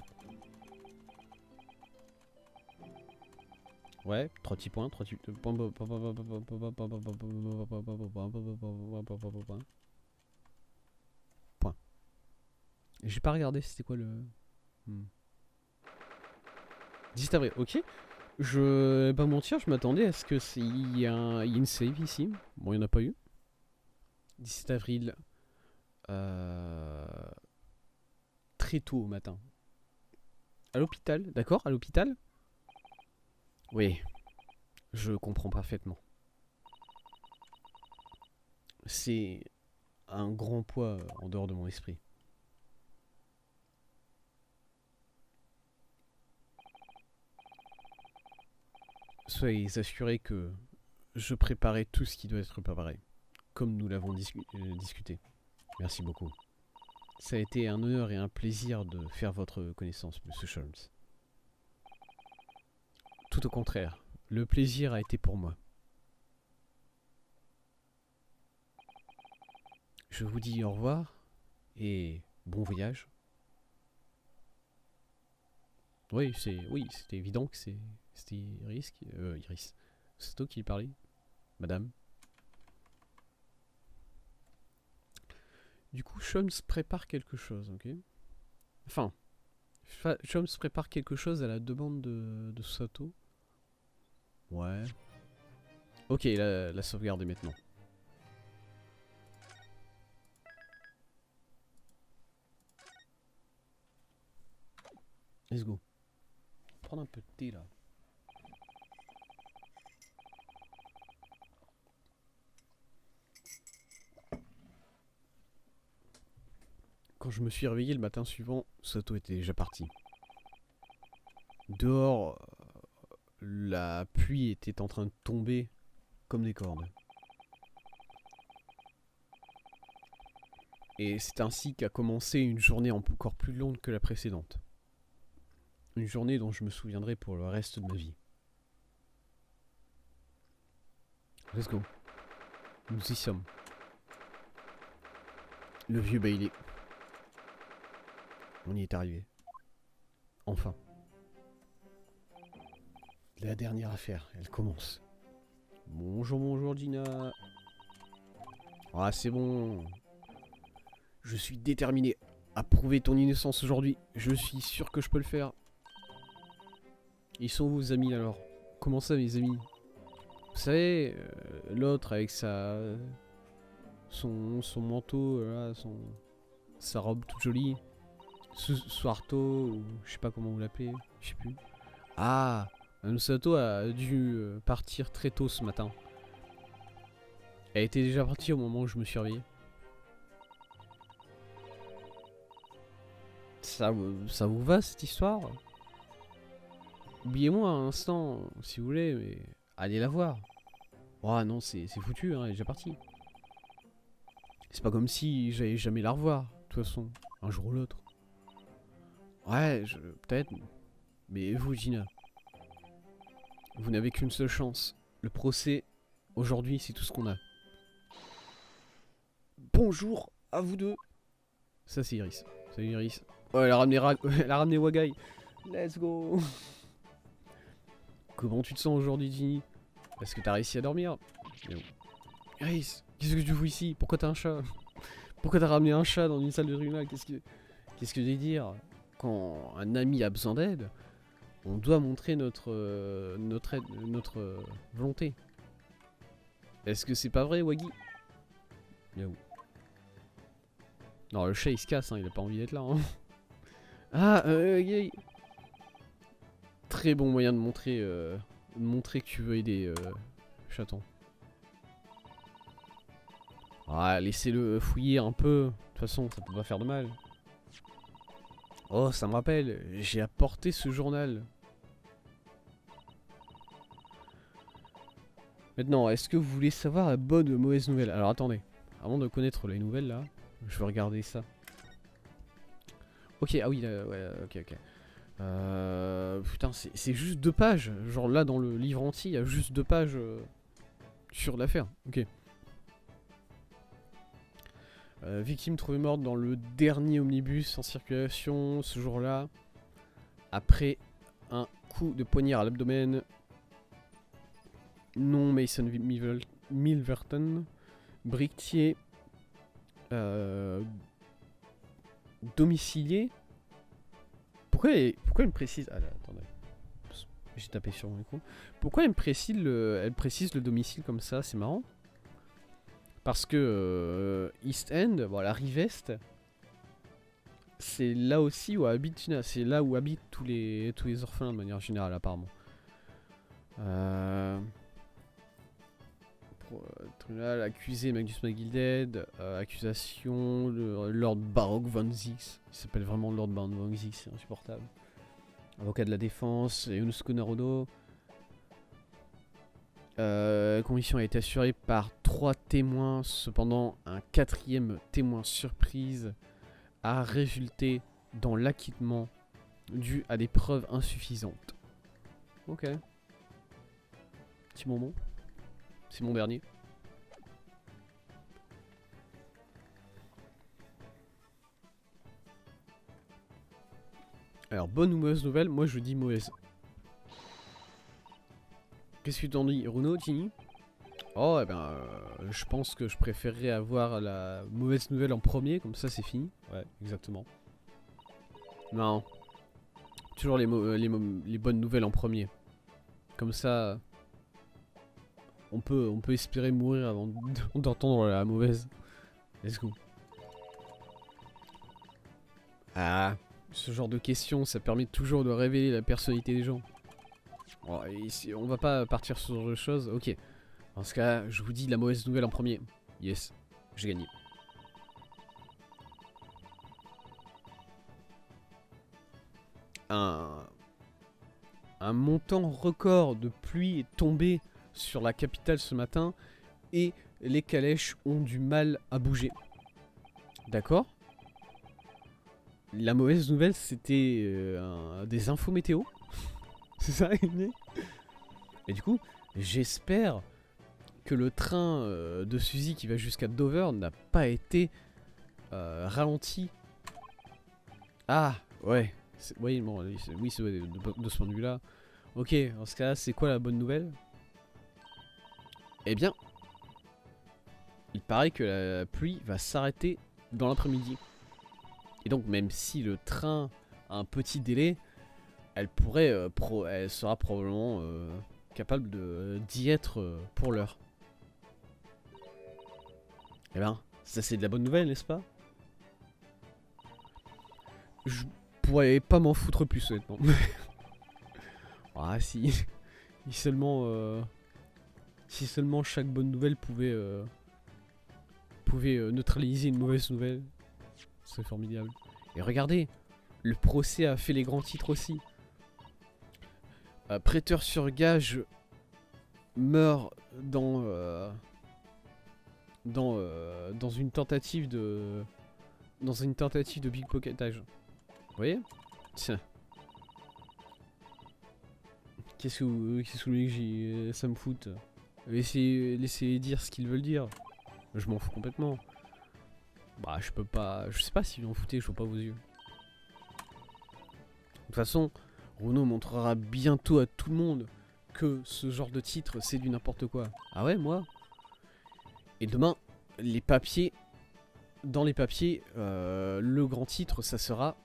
Ouais, 3 petits points, 3 petits points. Point. J'ai pas regardé c'était quoi le... 17 avril, ok. Je vais pas mentir, je m'attendais à ce que il y a une save ici. Bon, il n'y en a pas eu. 17 avril. Très tôt au matin. À l'hôpital, d'accord? À l'hôpital? Oui, je comprends parfaitement. C'est un grand poids en dehors de mon esprit. Soyez assurés que je préparais tout ce qui doit être préparé, comme nous l'avons discuté. Merci beaucoup. Ça a été un honneur et un plaisir de faire votre connaissance, Monsieur Sholmes. Tout au contraire, le plaisir a été pour moi. Je vous dis au revoir et bon voyage. Oui, c'était évident que c'était Iris. Iris. C'est toi qui parlais, madame. Du coup, Sholmes prépare quelque chose, ok? Enfin, Sholmes prépare quelque chose à la demande de Sato. Ouais. Ok, la sauvegarde est maintenant. Let's go. Prendre un peu de thé là. Quand je me suis réveillé le matin suivant, Sato était déjà parti. Dehors, la pluie était en train de tomber comme des cordes. Et c'est ainsi qu'a commencé une journée encore plus longue que la précédente. Une journée dont je me souviendrai pour le reste de ma vie. Let's go. Nous y sommes. Le vieux Bailey. On y est arrivé. Enfin. La dernière affaire, elle commence. Bonjour, bonjour Gina. Ah, c'est bon. Je suis déterminé à prouver ton innocence aujourd'hui. Je suis sûr que je peux le faire. Ils sont vos amis alors? Comment ça, mes amis? Vous savez, l'autre avec son manteau, là, sa robe toute jolie. Suarto, ou je sais pas comment vous l'appelez, je sais plus. Ah, Sato a dû partir très tôt ce matin. Elle était déjà partie au moment où je me suis réveillé. Ça vous va cette histoire? Oubliez-moi un instant, si vous voulez, mais allez la voir. Oh non, c'est foutu, hein, elle est déjà partie. C'est pas comme si j'allais jamais la revoir, de toute façon, un jour ou l'autre. Ouais, peut-être. Mais vous, Gina, vous n'avez qu'une seule chance. Le procès, aujourd'hui, c'est tout ce qu'on a. Bonjour à vous deux. Ça, c'est Iris. Salut Iris. Oh, elle a ramené Wagai. Let's go. Comment tu te sens aujourd'hui, Ginny? Est-ce que t'as réussi à dormir? Iris, qu'est-ce que tu fous ici? Pourquoi t'as un chat? Pourquoi t'as ramené un chat dans une salle de réunion? Qu'est-ce que je vais dire? Quand un ami a besoin d'aide, on doit montrer notre volonté. Est-ce que c'est pas vrai, Waggy? Miaou. Non, le chat il se casse, hein, il a pas envie d'être là. Hein. Ah, Waggy. Très bon moyen de montrer que tu veux aider, chaton. Ah, laissez-le fouiller un peu. De toute façon, ça peut pas faire de mal. Oh, ça me rappelle, j'ai apporté ce journal. Maintenant, est-ce que vous voulez savoir la bonne ou mauvaise nouvelle? Alors attendez, avant de connaître les nouvelles là, je vais regarder ça. Ok, ah oui, ouais, ok. Putain, c'est juste 2 pages. Genre là, dans le livre entier, il y a juste 2 pages sur l'affaire. Ok. Victime trouvée morte dans le dernier omnibus en circulation ce jour-là, après un coup de poignard à l'abdomen. Non Mason Milverton, briquetier, domicilié. Pourquoi il me précise... Ah là, attendez. J'ai tapé sur mon écran. Pourquoi elle précise le domicile comme ça? C'est marrant. Parce que East End, bon, la rive est, c'est là aussi où habite Gina. C'est là où habitent tous les orphelins de manière générale, apparemment. Tribunal, accusé Magnus McGilded, accusation, Lord Baroque Von Zix. Il s'appelle vraiment Lord Baroque Von Zix, c'est insupportable. Avocat de la défense, Yunusko Naruto. Condition a été assurée par 3 témoins, cependant un 4e témoin surprise a résulté dans l'acquittement dû à des preuves insuffisantes. Ok. Petit bonbon. C'est mon dernier. Alors, bonne ou mauvaise nouvelle? Moi je dis mauvaise. Qu'est-ce que t'en dis, Runo, Tini? Oh, eh ben, je pense que je préférerais avoir la mauvaise nouvelle en premier, comme ça c'est fini. Ouais, exactement. Non. Toujours les bonnes nouvelles en premier. Comme ça, on peut espérer mourir avant d'entendre la mauvaise. Let's go. Ah, Ce genre de questions, ça permet toujours de révéler la personnalité des gens. Bon, ici, on va pas partir sur ce genre de choses. Ok. Dans ce cas, je vous dis la mauvaise nouvelle en premier. Yes, j'ai gagné. Un montant record de pluie est tombé sur la capitale ce matin et les calèches ont du mal à bouger. D'accord? La mauvaise nouvelle, c'était des infos météo. C'est ça, et du coup, j'espère que le train de Suzy qui va jusqu'à Dover n'a pas été ralenti. Ah, ouais. Oui, bon, oui, c'est de ce point de vue-là. Ok, dans ce cas-là, c'est quoi la bonne nouvelle? Eh bien, il paraît que la pluie va s'arrêter dans l'après-midi. Et donc, même si le train a un petit délai, elle sera probablement capable d'y être pour l'heure. Eh ben, ça c'est de la bonne nouvelle, n'est-ce pas? Je pourrais pas m'en foutre plus, honnêtement. Ah si. Si seulement chaque bonne nouvelle pouvait neutraliser une mauvaise nouvelle, ce serait formidable. Et regardez, le procès a fait les grands titres aussi. Prêteur sur gage meurt dans une tentative de pickpocketage. Vous voyez? Tiens. Qu'est-ce que vous voulez que ça me foute? Laissez dire ce qu'ils veulent dire. Je m'en fous complètement. Bah je peux pas. Je sais pas si vous en foutez, je vois pas vos yeux. De toute façon, Renault montrera bientôt à tout le monde que ce genre de titre c'est du n'importe quoi. Ah ouais, moi? Et demain, dans les papiers, le grand titre ça sera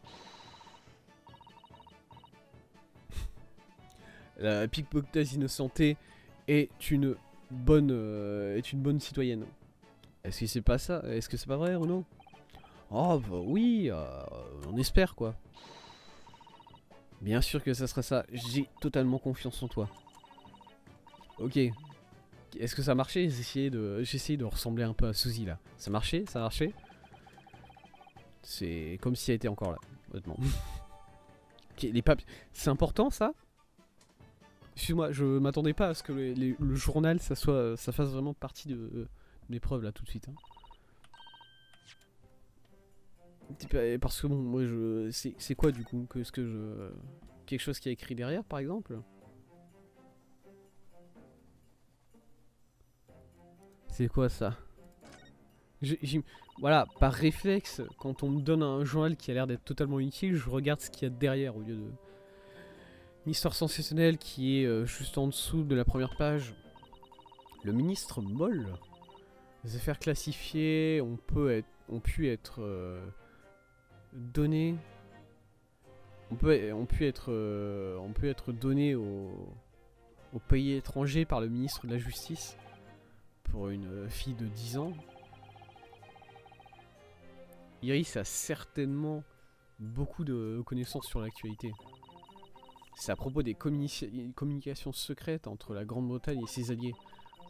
la pickpocketeuse innocentée est une bonne citoyenne. Est-ce que c'est pas ça? Est-ce que c'est pas vrai, Renaud? Oh bah oui, on espère quoi. Bien sûr que ça sera ça. J'ai totalement confiance en toi. Ok. Est-ce que ça a marché? J'ai essayé de ressembler un peu à Suzy là. Ça a marché? Ça a marché? C'est comme si elle était encore là, honnêtement. Ok, les papiers. C'est important ça? Excuse-moi, je m'attendais pas à ce que le journal ça fasse vraiment partie de l'épreuve là tout de suite. Hein. Parce que bon, moi c'est quoi du coup? Quelque chose qui est écrit derrière par exemple? C'est quoi ça? Voilà, par réflexe, quand on me donne un journal qui a l'air d'être totalement utile, je regarde ce qu'il y a derrière au lieu de... Une histoire sensationnelle qui est juste en dessous de la première page. Le ministre Moll. Les affaires classifiées ont pu être données. On peut être donné au pays étranger par le ministre de la Justice pour une fille de 10 ans. Iris a certainement beaucoup de connaissances sur l'actualité. C'est à propos des communications secrètes entre la Grande-Bretagne et ses alliés.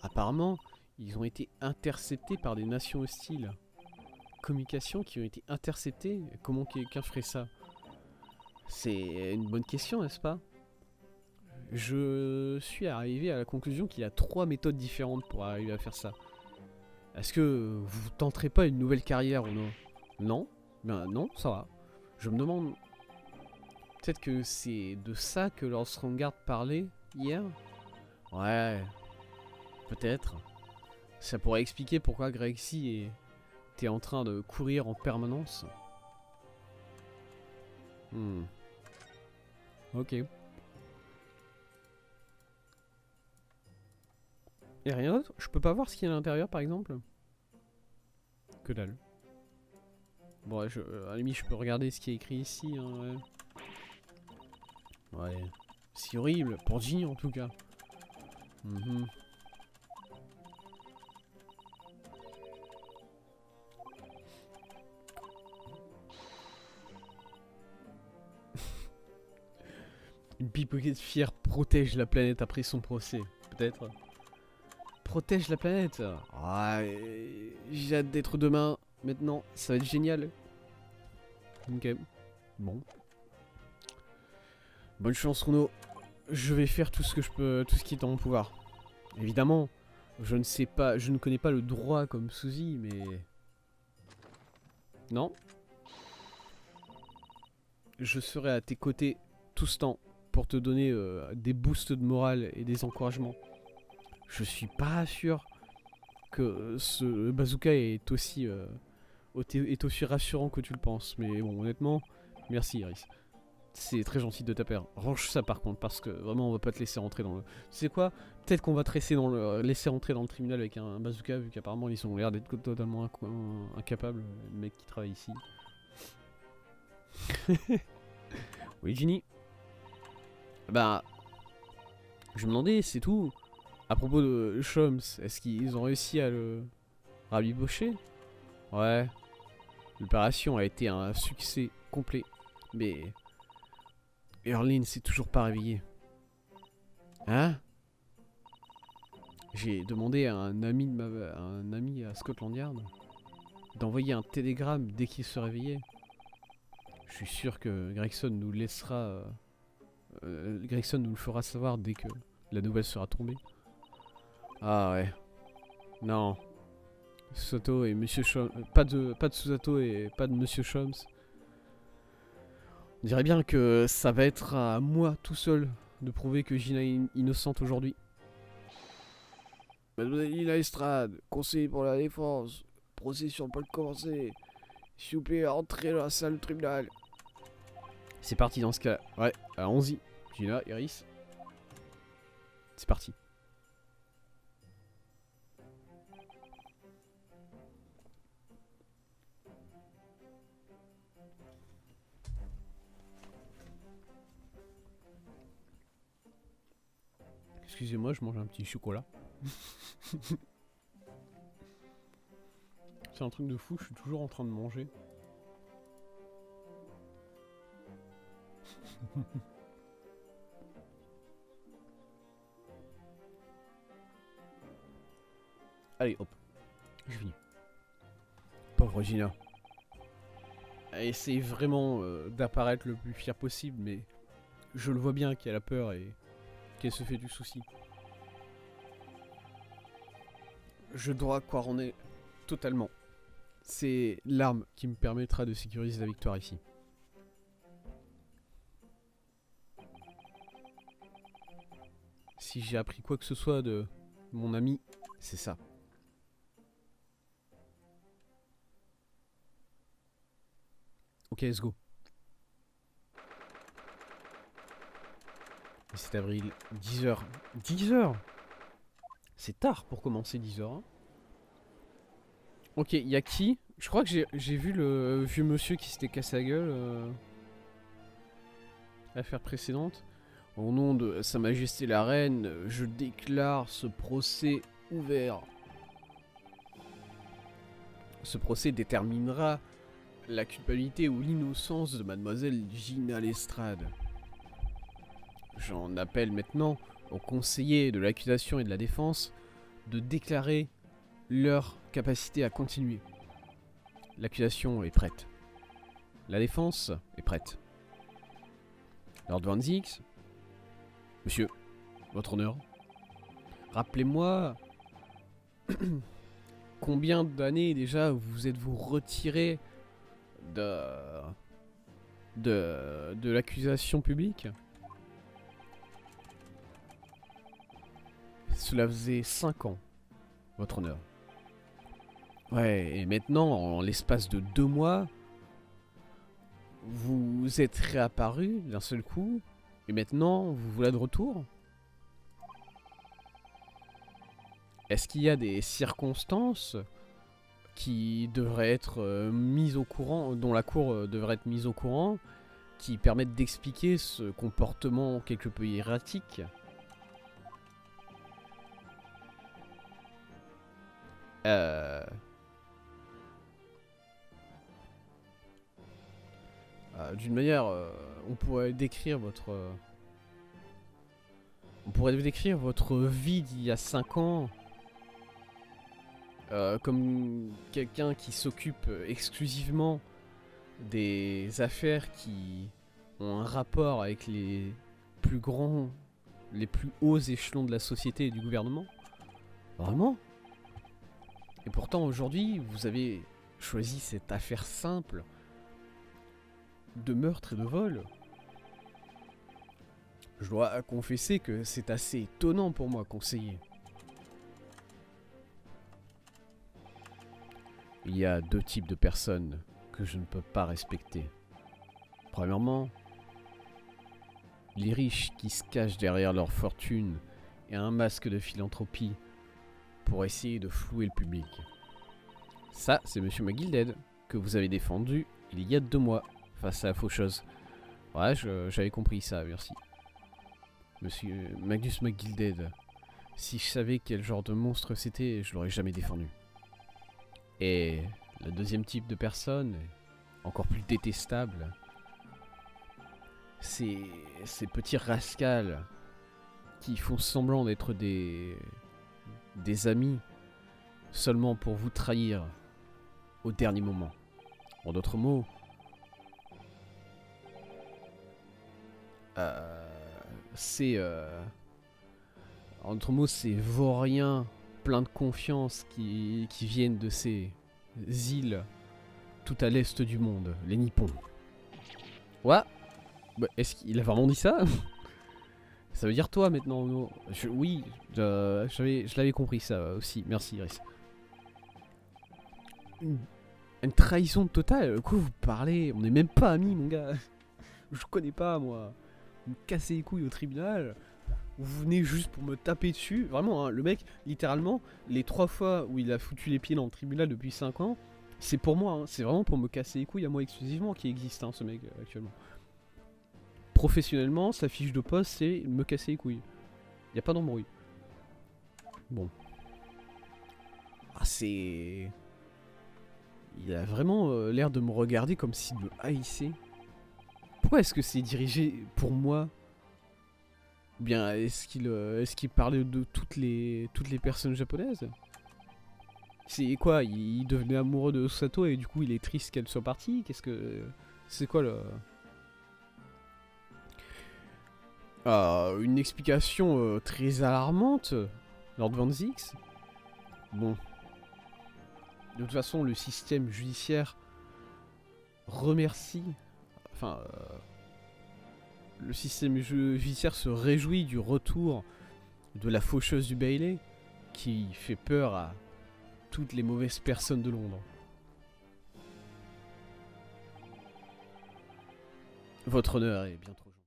Apparemment, ils ont été interceptés par des nations hostiles. Communications qui ont été interceptées? Comment quelqu'un ferait ça? C'est une bonne question, n'est-ce pas? Je suis arrivé à la conclusion qu'il y a 3 méthodes différentes pour arriver à faire ça. Est-ce que vous tenterez pas une nouvelle carrière ou non? Non? Ben non, ça va. Je me demande... Peut-être que c'est de ça que Lord Stromgarde parlait hier? Ouais, peut-être. Ça pourrait expliquer pourquoi Grexy était en train de courir en permanence. Ok. Et rien d'autre? Je peux pas voir ce qu'il y a à l'intérieur par exemple? Que dalle. Bon, à la limite, je peux regarder ce qui est écrit ici. Hein, ouais. C'est horrible, pour Ginny en tout cas. Une pickpocket fière protège la planète après son procès. Peut-être. Protège la planète. Ah, j'ai hâte d'être demain. Maintenant, ça va être génial. Ok. Bon. Bonne chance, Runo. Je vais faire tout ce que je peux, tout ce qui est en mon pouvoir. Évidemment, je ne sais pas, je ne connais pas le droit comme Suzy, mais... Non. Je serai à tes côtés tout ce temps pour te donner des boosts de morale et des encouragements. Je suis pas sûr que ce bazooka est aussi rassurant que tu le penses. Mais bon, honnêtement, merci Iris. C'est très gentil de ta part. Range ça par contre, parce que vraiment on va pas te laisser rentrer dans le... Tu sais quoi? Peut-être qu'on va te laisser rentrer dans le tribunal avec un bazooka, vu qu'apparemment ils ont l'air d'être totalement incapables, les mecs qui travaillent ici. Oui, Ginny. Bah... Je me demandais, c'est tout. À propos de Shoms, est-ce qu'ils ont réussi à le rabibocher? Ouais. L'opération a été un succès complet. Mais... Erlyn s'est toujours pas réveillé. Hein? J'ai demandé à un ami à Scotland Yard d'envoyer un télégramme dès qu'il se réveillait. Je suis sûr que Gregson nous laissera... Gregson nous le fera savoir dès que la nouvelle sera tombée. Ah ouais. Non. Susato et Monsieur Shoms... pas de Susato et pas de Monsieur Shoms. On dirait bien que ça va être à moi tout seul de prouver que Gina est innocente aujourd'hui. Mademoiselle Lina Estrade, conseiller pour la défense, procès sur le point de commencer. S'il vous plaît, entrez dans la salle du tribunal. C'est parti dans ce cas. Ouais, allons-y. Gina, Iris. C'est parti. Excusez-moi, je mange un petit chocolat. C'est un truc de fou, je suis toujours en train de manger. Allez, hop. Je finis. Pauvre Gina. Elle essaie vraiment d'apparaître le plus fier possible, mais je le vois bien qu'elle a peur et qu'elle se fait du souci. Je dois croire en elle totalement. C'est l'arme qui me permettra de sécuriser la victoire ici. Si j'ai appris quoi que ce soit de mon ami, c'est ça. Ok, let's go. 17 avril, 10h. 10h. C'est tard pour commencer 10h. Hein. Ok, y'a qui? Je crois que j'ai vu le vieux monsieur qui s'était cassé la gueule. L'affaire précédente. Au nom de Sa Majesté la Reine, je déclare ce procès ouvert. Ce procès déterminera la culpabilité ou l'innocence de Mademoiselle Gina Lestrade. J'en appelle maintenant aux conseillers de l'accusation et de la défense de déclarer leur capacité à continuer. L'accusation est prête. La défense est prête. Lord Van Zix, monsieur, votre honneur, rappelez-moi combien d'années déjà vous êtes-vous retiré de l'accusation publique? Cela faisait 5 ans, votre honneur. Ouais, et maintenant, en l'espace de 2 mois, vous êtes réapparu d'un seul coup, et maintenant, vous voilà de retour? Est-ce qu'il y a des circonstances qui devraient être mises au courant, dont la cour devrait être mise au courant, qui permettent d'expliquer ce comportement quelque peu erratique? D'une manière, on pourrait décrire votre On pourrait décrire votre vie d'il y a 5 ans comme quelqu'un qui s'occupe exclusivement des affaires qui ont un rapport avec les plus grands, les plus hauts échelons de la société et du gouvernement. Vraiment? Et pourtant aujourd'hui, vous avez choisi cette affaire simple de meurtre et de vol. Je dois confesser que c'est assez étonnant pour moi, conseiller. Il y a 2 types de personnes que je ne peux pas respecter. Premièrement, les riches qui se cachent derrière leur fortune et un masque de philanthropie pour essayer de flouer le public. Ça, c'est Monsieur McGilded, que vous avez défendu il y a 2 mois face à la faucheuse. Ouais, j'avais compris ça, merci. Monsieur Magnus McGilded, si je savais quel genre de monstre c'était, je l'aurais jamais défendu. Et le deuxième type de personne, encore plus détestable, c'est ces petits rascals qui font semblant d'être des amis seulement pour vous trahir au dernier moment. En d'autres mots, c'est vauriens pleins de confiance qui viennent de ces îles tout à l'est du monde, les Nippons. Ouais. Bah, est-ce qu'il a vraiment dit ça? Ça veut dire toi maintenant, non? Oui, je l'avais compris ça aussi. Merci Iris. Une trahison totale? De quoi vous parlez? On n'est même pas amis, mon gars. Je connais pas, moi. Vous me cassez les couilles au tribunal. Vous venez juste pour me taper dessus. Vraiment, hein, le mec, littéralement, les 3 fois où il a foutu les pieds dans le tribunal depuis 5 ans, c'est pour moi. Hein, c'est vraiment pour me casser les couilles à moi exclusivement qui existe, hein, ce mec, actuellement. Professionnellement, sa fiche de poste, c'est me casser les couilles. Y a pas d'embrouille. Bon. Ah, c'est... Il a vraiment l'air de me regarder comme s'il me haïssait. Pourquoi est-ce que c'est dirigé pour moi? Ou bien est-ce qu'il parlait de toutes les personnes japonaises? C'est quoi? Il devenait amoureux de Sato et du coup il est triste qu'elle soit partie? Qu'est-ce que... C'est quoi le... une explication très alarmante, Lord Van Zix. Bon. De toute façon, le système judiciaire remercie... Enfin... le système judiciaire se réjouit du retour de la faucheuse du Bailey, qui fait peur à toutes les mauvaises personnes de Londres. Votre honneur est bien trop gentil.